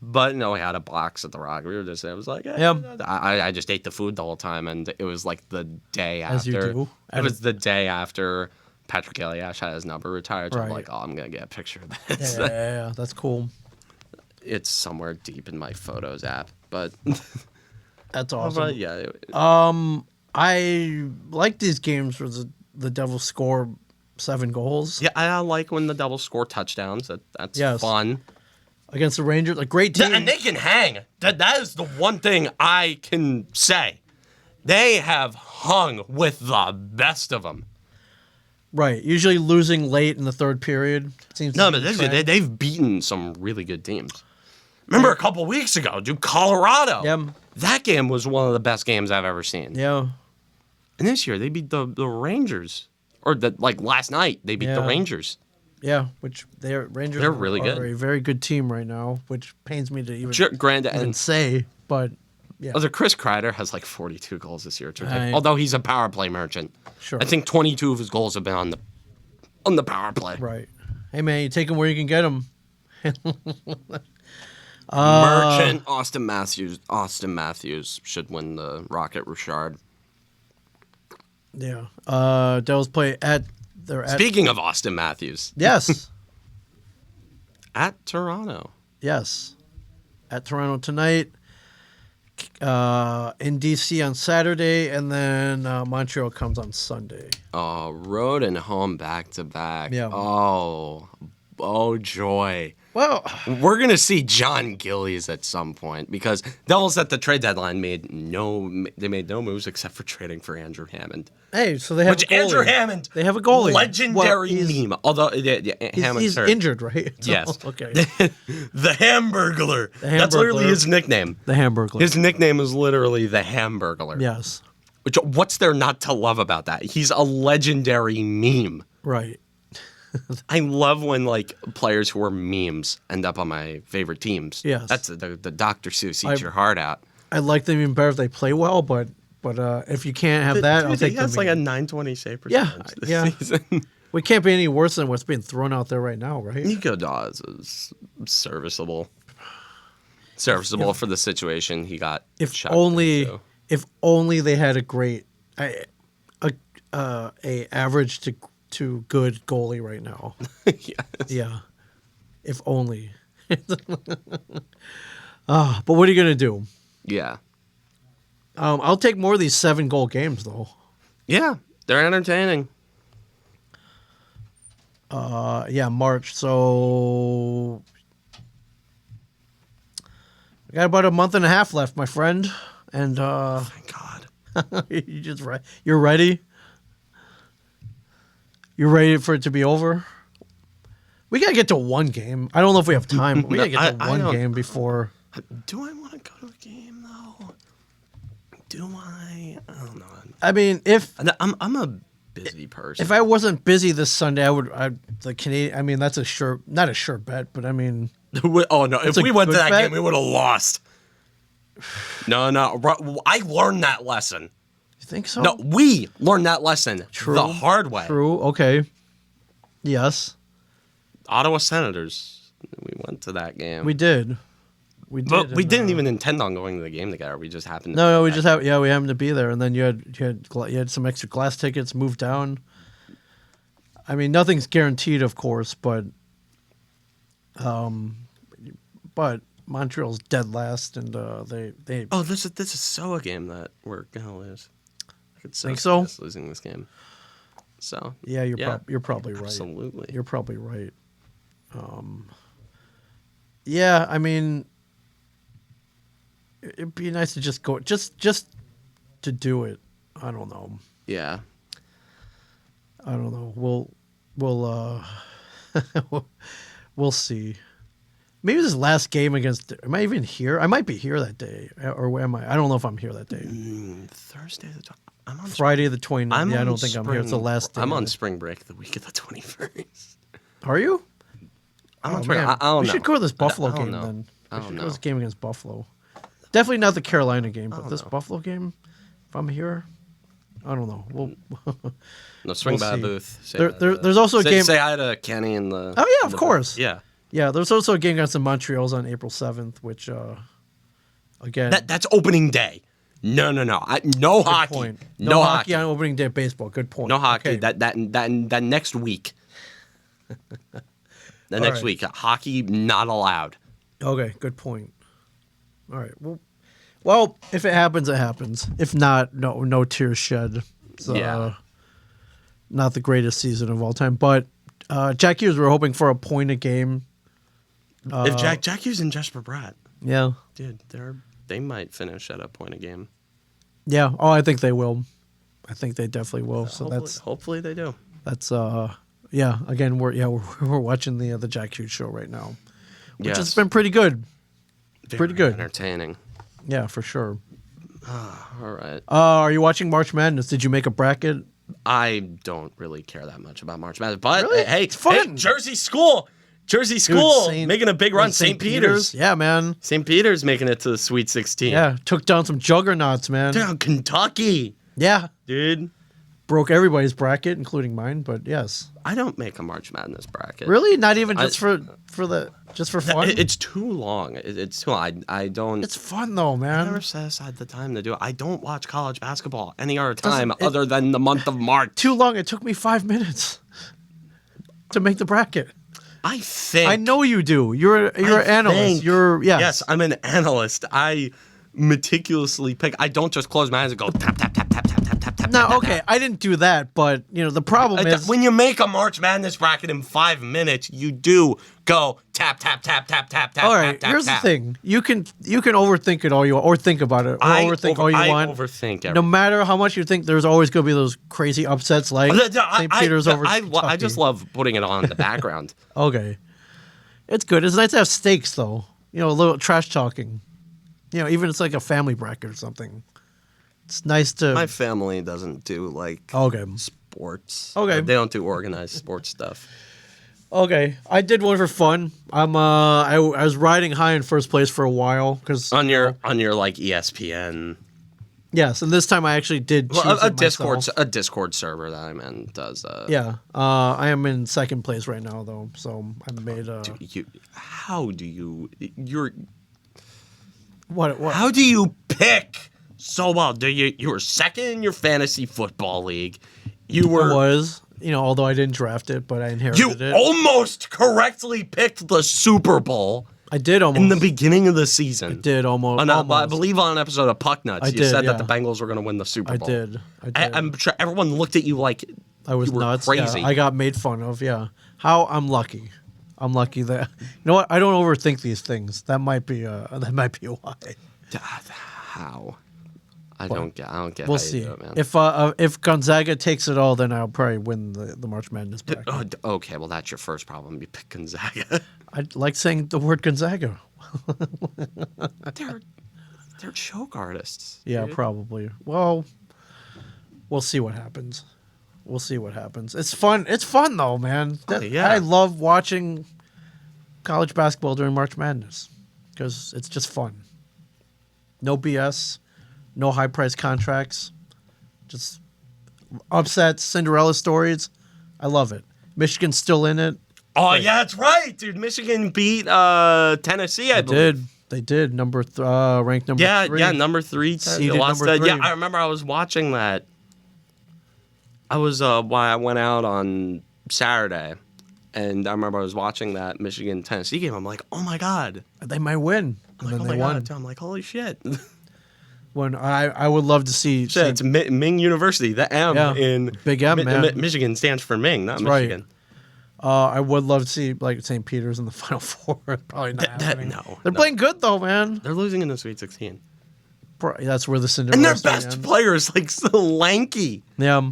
S1: no, we had a box at the Rock. We were just, it was like, I just ate the food the whole time, and it was like the day after.
S2: As you do.
S1: It was the day after Patrick Elias had his number retired. So I'm like, I'm gonna get a picture of this.
S2: Yeah, that's cool.
S1: It's somewhere deep in my Photos app, but.
S2: That's awesome.
S1: Yeah.
S2: I like these games where the Devils score 7 goals.
S1: Yeah, I like when the Devils score touchdowns. That's fun.
S2: Against the Rangers, a great team.
S1: And they can hang. That is the one thing I can say. They have hung with the best of them.
S2: Right. Usually losing late in the third period.
S1: They've beaten some really good teams. Remember a couple weeks ago, Colorado.
S2: Yeah.
S1: That game was one of the best games I've ever seen.
S2: Yeah.
S1: And this year, they beat the Rangers. Or last night, they beat the Rangers.
S2: Yeah, which they're
S1: really good.
S2: A very good team right now, which pains me to even say, but yeah.
S1: Although Chris Kreider has 42 goals this year, too. Although he's a power play merchant.
S2: Sure.
S1: I think 22 of his goals have been on the power play.
S2: Right. Hey, man, you take them where you can get them.
S1: Merchant, Austin Matthews should win the Rocket Richard.
S2: Yeah. Devils play at.
S1: Speaking of Austin Matthews.
S2: Yes.
S1: At Toronto.
S2: Yes. At Toronto tonight. In DC on Saturday, and then Montreal comes on Sunday.
S1: Oh, road and home back to back.
S2: Yeah.
S1: Oh, joy.
S2: Well,
S1: we're going to see John Gillies at some point because Devils at the trade deadline made no moves except for trading for Andrew Hammond.
S2: Hey, so they have a goalie.
S1: Andrew Hammond.
S2: They have a goalie.
S1: Legendary meme. Although
S2: he's injured, right?
S1: Yes.
S2: Okay.
S1: The Hamburglar. That's literally his nickname.
S2: The Hamburglar.
S1: His nickname is literally the Hamburglar.
S2: Yes.
S1: What's there not to love about that? He's a legendary meme.
S2: Right.
S1: I love when players who are memes end up on my favorite teams.
S2: Yes.
S1: That's the Dr. Seuss eats your heart out.
S2: I like them even better if they play well, but if you can't have that, I'll take them.
S1: That's a 920 save percentage this season.
S2: We can't be any worse than what's being thrown out there right now, right?
S1: Nico Dawes is serviceable. Serviceable for the situation he got.
S2: If only they had a great average to good goalie right now.
S1: Yes.
S2: Yeah. If only. But what are you gonna do?
S1: Yeah.
S2: I'll take more of these 7-goal games though.
S1: Yeah, they're entertaining.
S2: March. So I got about a month and a half left, my friend. And
S1: thank God.
S2: You're ready? You're ready for it to be over? We got to get to one game. I don't know if we have time. But we got to get to one game before.
S1: Do I want to go to a game, though? Do I? I don't know.
S2: I mean, if...
S1: I'm a busy person.
S2: If I wasn't busy this Sunday, the Canadian... I mean, that's not a sure bet, but I mean...
S1: Oh, no. If we went to that game, we would have lost. No. I learned that lesson.
S2: You think so?
S1: No, we learned that lesson the hard way.
S2: True. Okay. Yes.
S1: Ottawa Senators. We went to that game.
S2: We did.
S1: But we didn't even intend on going to the game together. We just happened to.
S2: No, we just we happened to be there, and then you had some extra glass tickets moved down. I mean, nothing's guaranteed, of course, but Montreal's dead last, and they.
S1: Oh, this is so a game that we're gonna lose. I could
S2: think so.
S1: Losing this game. So
S2: yeah, you're probably right.
S1: Absolutely,
S2: you're probably right. Yeah, I mean, it'd be nice to just go, just to do it. I don't know.
S1: Yeah.
S2: I don't know. We'll see. Maybe this last game against. Am I even here? I might be here that day, or am I? I don't know if I'm here that day.
S1: Thursday. I'm on
S2: Friday the 29th. Yeah, I don't think I'm here. It's the last day.
S1: I'm on spring break the week of the 21st.
S2: Are you?
S1: I'm on spring. I don't know.
S2: We should go to this Buffalo game then. We should go to this game against Buffalo. Definitely not the Carolina game, but this Buffalo game. If I'm here, I don't know.
S1: No, swing by the booth.
S2: There's also a game.
S1: Say hi to Kenny and the.
S2: Oh yeah, of course.
S1: Yeah.
S2: Yeah, there's also a game against the Montreals on April 7th, which again.
S1: That's opening day. No. No hockey.
S2: Point.
S1: No hockey
S2: on opening day of baseball. Good point.
S1: No hockey.
S2: Okay.
S1: That next week. Next week, hockey not allowed.
S2: Okay, good point. All right. Well, if it happens, it happens. If not, no tears shed. It's, not the greatest season of all time, but Jack Hughes, we're hoping for a point a game.
S1: If Jack Hughes and Jesper Bratt,
S2: yeah,
S1: dude, they might finish at a point a game.
S2: Yeah. Oh, I think they will. I think they definitely will. So
S1: hopefully they do.
S2: That's yeah. Again, we're watching the Jack Hughes show right now, which has been pretty good. Pretty good.
S1: Entertaining.
S2: Yeah, for sure.
S1: All right.
S2: Are you watching March Madness? Did you make a bracket?
S1: I don't really care that much about March Madness, but
S2: really?
S1: Hey,
S2: it's fun.
S1: Hey, Jersey School, making a big run. St. Peter's.
S2: Yeah, man.
S1: St. Peter's making it to the Sweet 16.
S2: Yeah, took down some juggernauts, man.
S1: Down Kentucky.
S2: Yeah,
S1: dude.
S2: Broke everybody's bracket, including mine. But yes,
S1: I don't make a March Madness bracket.
S2: Really? Not even just for fun?
S1: It's too long. It's too long. I don't.
S2: It's fun though, man.
S1: I never set aside the time to do it. I don't watch college basketball any other time other than the month of March.
S2: Too long. It took me 5 minutes to make the bracket.
S1: I
S2: know you do. You're an analyst.
S1: Yes, I'm an analyst. I meticulously pick. I don't just close my eyes and go tap tap tap tap tap tap tap tap.
S2: No, okay, I didn't do that, but the problem is
S1: when you make a March Madness bracket in 5 minutes, you do go tap tap tap tap tap tap.
S2: All right,
S1: tap,
S2: here's
S1: tap.
S2: the thing: you can overthink it all you want, or think about it, or overthink all you want.
S1: I overthink everything.
S2: No matter how much you think, there's always going to be those crazy upsets like St. Peter's over Kentucky.
S1: I just love putting it on in the background.
S2: Okay, it's good. It's nice to have stakes, though. A little trash talking. Even if it's like a family bracket or something. It's nice to.
S1: My family doesn't do sports.
S2: Okay.
S1: They don't do organized sports stuff.
S2: Okay, I did one for fun. I was riding high in first place for a while because
S1: on your ESPN.
S2: Yes, and this time I actually did choose
S1: a Discord server that I'm in does.
S2: Yeah, I am in second place right now though, so I made.
S1: How do you? You're.
S2: What?
S1: How do you pick so well? You were second in your fantasy football league. I
S2: was, although I didn't draft it, but I inherited it.
S1: You almost correctly picked the Super Bowl.
S2: I did almost.
S1: In the beginning of the season.
S2: I did almost.
S1: I believe on an episode of Puck Nuts, you said that the Bengals were going to win the Super Bowl.
S2: I did.
S1: I'm sure everyone looked at you like
S2: I was
S1: you were
S2: nuts.
S1: crazy.
S2: Yeah, I got made fun of, How I'm lucky. I'm lucky that what? I don't overthink these things. That might be why.
S1: How? I don't get
S2: We'll
S1: how
S2: see.
S1: you do it, man.
S2: If Gonzaga takes it all, then I'll probably win the March Madness bracket.
S1: Okay, well, that's your first problem. You pick Gonzaga.
S2: I like saying the word Gonzaga.
S1: They're choke artists.
S2: Yeah,
S1: dude.
S2: probably. Well, we'll see what happens. It's fun. It's fun though, man.
S1: Yeah.
S2: I love watching college basketball during March Madness because it's just fun. No BS, no high price contracts, just upsets, Cinderella stories. I love it. Michigan's still in it.
S1: Oh, yeah, that's right, dude. Michigan beat Tennessee, I believe.
S2: They did. Ranked number 3.
S1: Yeah, number 3.
S2: Seeded
S1: Lost
S2: number 3.
S1: Yeah, I remember I was watching that. I went out on Saturday, and I remember I was watching that Michigan-Tennessee game. I'm like, oh, my God.
S2: They might win.
S1: I'm
S2: And
S1: like,
S2: then
S1: oh, my
S2: won.
S1: God. I'm like, holy shit.
S2: When I would love to see.
S1: Shit, it's Ming University. The M in
S2: Big M, man.
S1: Michigan stands for Ming, not
S2: That's
S1: Michigan.
S2: I would love to see like St. Peter's in the Final Four. Probably not happening.
S1: No.
S2: They're playing good though, man.
S1: They're losing in the Sweet 16.
S2: That's where the Cinderella.
S1: And their
S2: story
S1: best
S2: ends.
S1: player is like so lanky.
S2: Yeah,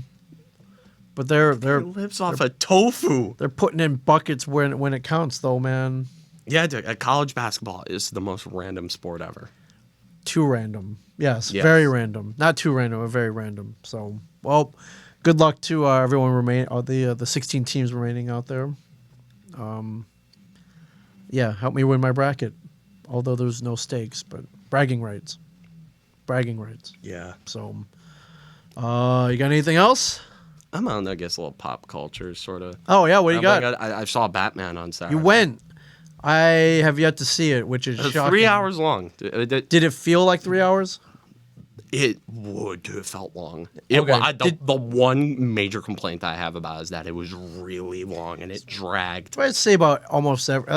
S2: but they're
S1: He lives off of tofu.
S2: they're putting in buckets when it counts though, man.
S1: Yeah, dude, college basketball is the most random sport ever.
S2: Too random. Yes, very random. Not too random, but very random. So, well, good luck to everyone the 16 teams remaining out there. Yeah, help me win my bracket. Although there's no stakes, but bragging rights.
S1: Yeah.
S2: So, you got anything else?
S1: I'm on, I guess, a little pop culture sort of.
S2: Oh yeah, what do you got?
S1: I saw Batman on Saturday.
S2: You went. I have yet to see it, which is shocking.
S1: 3 hours long.
S2: Did it feel like 3 hours?
S1: It felt long.
S2: Okay.
S1: The one major complaint I have about it is that it was really long and it dragged.
S2: What I'd say about almost every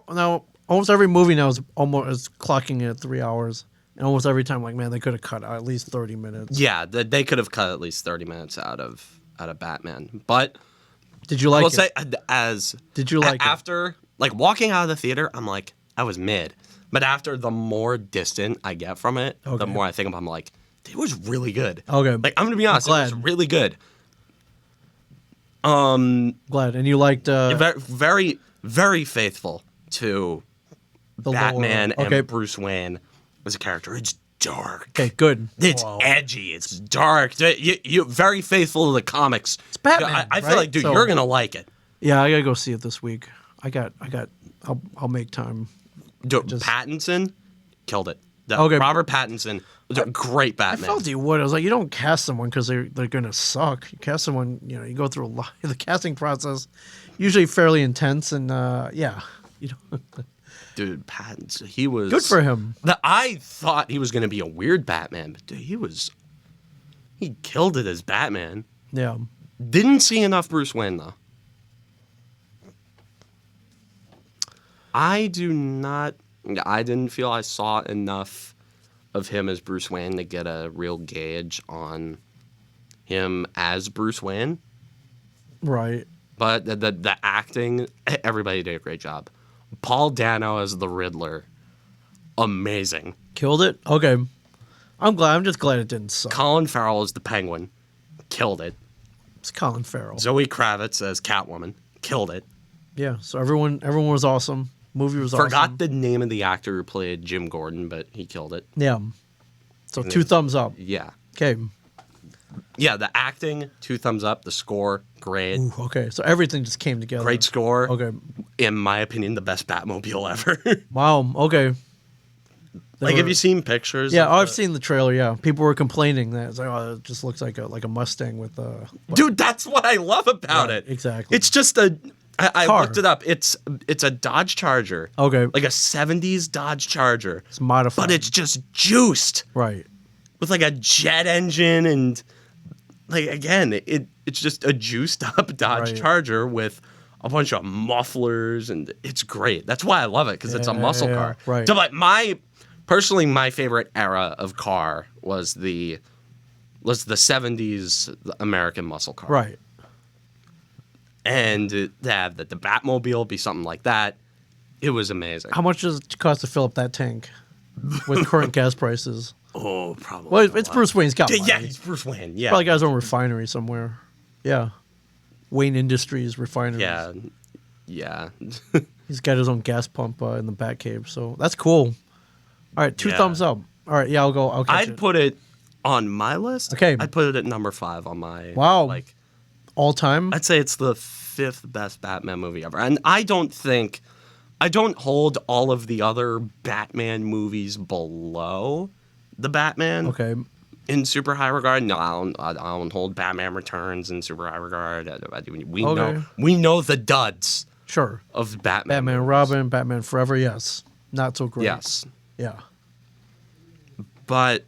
S2: now almost every movie now is clocking at 3 hours, and almost every time, like, man, they could have cut out at least 30 minutes.
S1: Yeah, they could have cut at least 30 minutes out of Batman. But
S2: Did you like
S1: I will
S2: it?
S1: say
S2: Did you like it?
S1: after like walking out of the theater, I'm like, I was mid. But after the more distant I get from it, the more I think about it, I'm like, it was really good.
S2: Okay.
S1: Like, I'm gonna be honest, it was really good.
S2: Glad. And you liked
S1: Very, very faithful to
S2: the
S1: Batman
S2: lore. Okay.
S1: and Bruce Wayne as a character. It's dark.
S2: Okay, good.
S1: It's edgy. It's dark. You very faithful to the comics.
S2: It's Batman.
S1: I feel
S2: right?
S1: like, dude,
S2: So-
S1: you're gonna like it.
S2: Yeah, I gotta go see it this week. I'll make time.
S1: Dude, Pattinson killed it.
S2: Okay.
S1: Robert Pattinson was a great
S2: I
S1: Batman.
S2: felt he would. I was like, you don't cast someone because they're gonna suck. You cast someone, you go through a lot. The casting process, usually fairly intense, and
S1: Dude, Pattinson, he was
S2: good for him.
S1: I thought he was gonna be a weird Batman, but dude, he killed it as Batman.
S2: Yeah.
S1: Didn't see enough Bruce Wayne though. I didn't feel I saw enough of him as Bruce Wayne to get a real gauge on him as Bruce Wayne.
S2: Right.
S1: But the acting, everybody did a great job. Paul Dano as the Riddler, amazing.
S2: Killed it. Okay. I'm just glad it didn't suck.
S1: Colin Farrell as the Penguin, killed it.
S2: It's Colin Farrell.
S1: Zoe Kravitz as Catwoman, killed it.
S2: Yeah. So everyone was awesome. Movie was awesome.
S1: Forgot the name of the actor who played Jim Gordon, but he killed it.
S2: Yeah. So 2 thumbs up.
S1: Yeah.
S2: Okay.
S1: Yeah, the acting, 2 thumbs up. The score, great.
S2: Ooh, okay. So everything just came together.
S1: Great score.
S2: Okay.
S1: In my opinion, the best Batmobile ever.
S2: Wow. Okay.
S1: Have you seen pictures?
S2: Yeah, I've seen the trailer. Yeah, people were complaining that it's like, it just looks like a Mustang with a.
S1: Dude, that's what I love about it.
S2: Exactly.
S1: It's just I looked it up. It's a Dodge Charger.
S2: Okay.
S1: Like a 70s Dodge Charger.
S2: It's modified.
S1: But it's just juiced.
S2: Right.
S1: With like a jet engine and like, again, it's just a juiced up Dodge Charger with a bunch of mufflers, and it's great. That's why I love it, because it's a muscle car.
S2: Right.
S1: So like personally my favorite era of car was the 70s American muscle car.
S2: Right.
S1: And to have the Batmobile be something like that, it was amazing.
S2: How much does it cost to fill up that tank with current gas prices?
S1: Oh, probably.
S2: Well, it's Bruce Wayne's got money.
S1: Yeah, he's Bruce Wayne. Yeah,
S2: Probably got his own refinery somewhere. Yeah. Wayne Industries refineries.
S1: Yeah.
S2: He's got his own gas pump in the Batcave, so that's cool. All right, 2
S1: Yeah.
S2: thumbs up. All right, yeah, I'll go. I'll catch
S1: I'd put it on my list.
S2: Okay.
S1: I'd put it at number 5 on my.
S2: Wow.
S1: Like,
S2: all time.
S1: I'd say it's the 5th best Batman movie ever, and I don't hold all of the other Batman movies below the Batman.
S2: Okay.
S1: In super high regard. No, I don't hold Batman Returns in super high regard. We know the duds.
S2: Sure.
S1: Of Batman.
S2: Batman and Robin, Batman Forever. Yes. Not so great.
S1: Yes.
S2: Yeah.
S1: But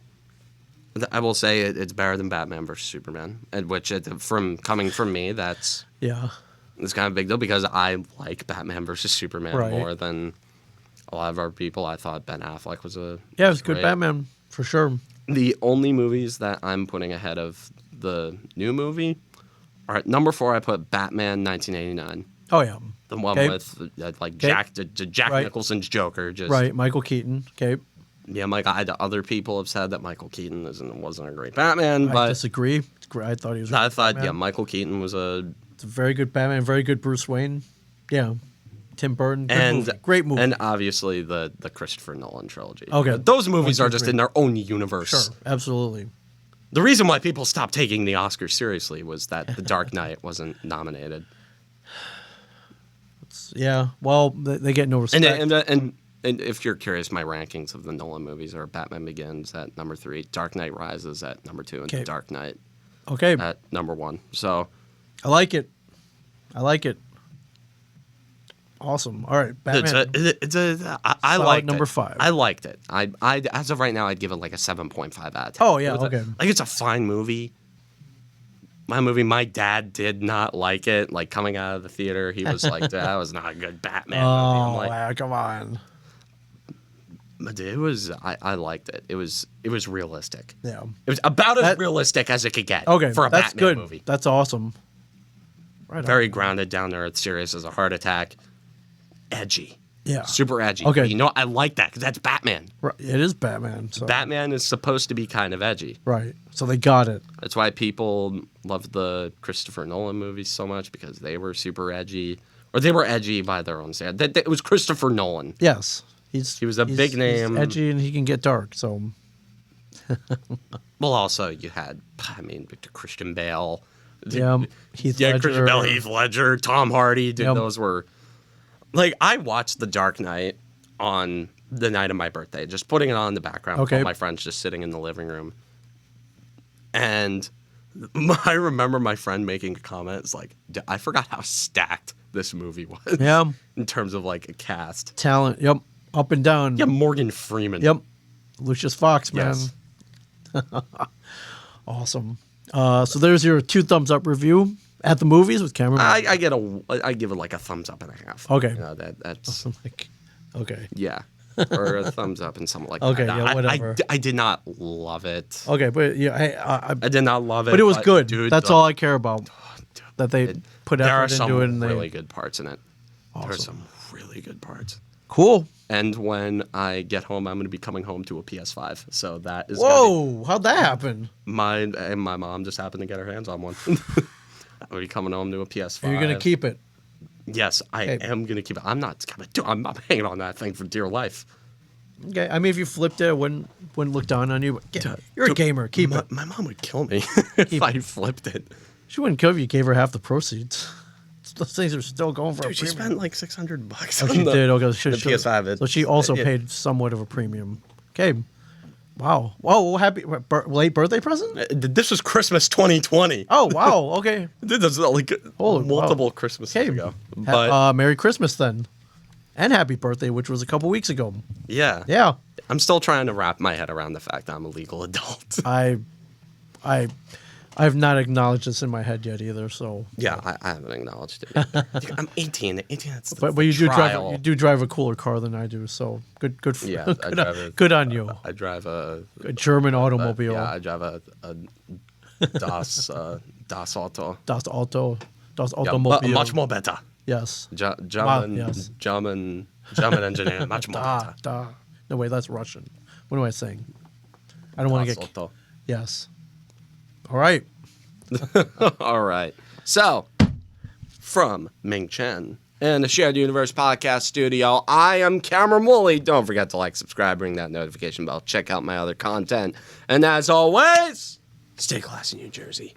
S1: I will say it's better than Batman versus Superman, and which coming from me, it's kind of a big deal because I like Batman versus Superman more than a lot of our people. I thought Ben Affleck was it was
S2: good Batman for sure.
S1: The only movies that I'm putting ahead of the new movie are at number 4. I put Batman 1989.
S2: Oh yeah,
S1: the one with Jack Nicholson's Joker. Just
S2: Michael Keaton. Okay.
S1: Yeah, other people have said that Michael Keaton wasn't a great Batman, but
S2: I disagree. I thought he was.
S1: I thought Michael Keaton was
S2: It's a very good Batman, very good Bruce Wayne. Yeah, Tim Burton, great movie,
S1: and obviously the Christopher Nolan trilogy.
S2: Okay,
S1: those movies are just in their own universe.
S2: Sure, absolutely.
S1: The reason why people stopped taking the Oscars seriously was that The Dark Knight wasn't nominated.
S2: Yeah, well, they get no respect.
S1: And if you're curious, my rankings of the Nolan movies are Batman Begins at number 3, Dark Knight Rises at number 2, and The Dark Knight at number 1. So
S2: I like it. Awesome. All right, Batman.
S1: I like
S2: number 5.
S1: I liked it. I as of right now, I'd give it like a 7.5 out of 10.
S2: Oh yeah, okay.
S1: It's a fine movie. My dad did not like it. Like coming out of the theater, he was like, "That was not a good Batman movie." I'm like,
S2: wow, come on.
S1: But it was. I liked it. It was realistic.
S2: Yeah.
S1: It was about as realistic as it could get.
S2: Okay,
S1: for a
S2: that's
S1: Batman
S2: good.
S1: movie.
S2: That's awesome. Right.
S1: Very grounded, down to earth, serious as a heart attack, edgy.
S2: Yeah.
S1: Super edgy.
S2: Okay.
S1: But you know, I like that because that's Batman.
S2: Right. It is Batman. So.
S1: Batman is supposed to be kind of edgy.
S2: Right. So they got it.
S1: That's why people love the Christopher Nolan movies so much because they were super edgy. Or they were edgy by their own standard. It was Christopher Nolan.
S2: Yes.
S1: He was a big name.
S2: He's edgy and he can get dark, so.
S1: Well, also, you had, Victor Christian Bale.
S2: Yeah.
S1: Christian Bale, Heath Ledger, Tom Hardy. Dude, those were... I watched The Dark Knight on the night of my birthday, just putting it on in the background with all my friends just sitting in the living room. And I remember my friend making a comment. It's like, I forgot how stacked this movie was.
S2: Yeah.
S1: In terms of a cast.
S2: Talent. Yep. Up and down.
S1: Yeah, Morgan Freeman.
S2: Yep. Lucius Fox, man.
S1: Yes.
S2: Awesome. So there's your 2 thumbs up review at the movies with Cameron.
S1: I give it a thumbs up and a half.
S2: Okay.
S1: That's
S2: okay.
S1: Yeah. Or a thumbs up and something like that.
S2: Okay, yeah, whatever.
S1: I did not love it.
S2: Okay, but yeah,
S1: I did not love it.
S2: But it was good.
S1: Dude,
S2: that's all I care about. That they put effort into it.
S1: There are some really good parts in it.
S2: Awesome.
S1: There are some really good parts.
S2: Cool.
S1: And when I get home, I'm going to be coming home to a PS5. So that is.
S2: Whoa! How'd that happen?
S1: My mom just happened to get her hands on one. I'm going to be coming home to a PS5.
S2: Are you going to keep it?
S1: Yes, I am going to keep it. I'm not hanging on that thing for dear life.
S2: Okay, I mean, if you flipped it, I wouldn't look down on you. But you're a gamer. Keep it.
S1: My mom would kill me if I flipped it.
S2: She wouldn't kill if you gave her half the proceeds. Those things are still going for a
S1: premium. She spent like $600.
S2: Oh, she did. Okay,
S1: the PS5.
S2: So she also paid somewhat of a premium. Okay. Wow. Whoa, happy late birthday present?
S1: This was Christmas 2020.
S2: Oh, wow. Okay.
S1: This was multiple Christmases ago.
S2: But Merry Christmas then. And happy birthday, which was a couple weeks ago.
S1: Yeah.
S2: Yeah.
S1: I'm still trying to wrap my head around the fact that I'm a legal adult.
S2: I've not acknowledged this in my head yet either, so.
S1: Yeah, I haven't acknowledged it yet. I'm 18. That's
S2: but you do drive a cooler car than I do, so good for you. Good on you.
S1: I drive a
S2: German automobile.
S1: Yeah, I drive a Das Auto.
S2: Das Automobil.
S1: Yeah, much more better.
S2: Yes.
S1: German engineer, much more better.
S2: No, wait, that's Russian. What am I saying? I don't want to get. Yes. All right.
S1: All right. So, from Ming Chen and the Shared Universe Podcast Studio, I am Cameron Woolley. Don't forget to like, subscribe, ring that notification bell, check out my other content. And as always, stay classy, New Jersey.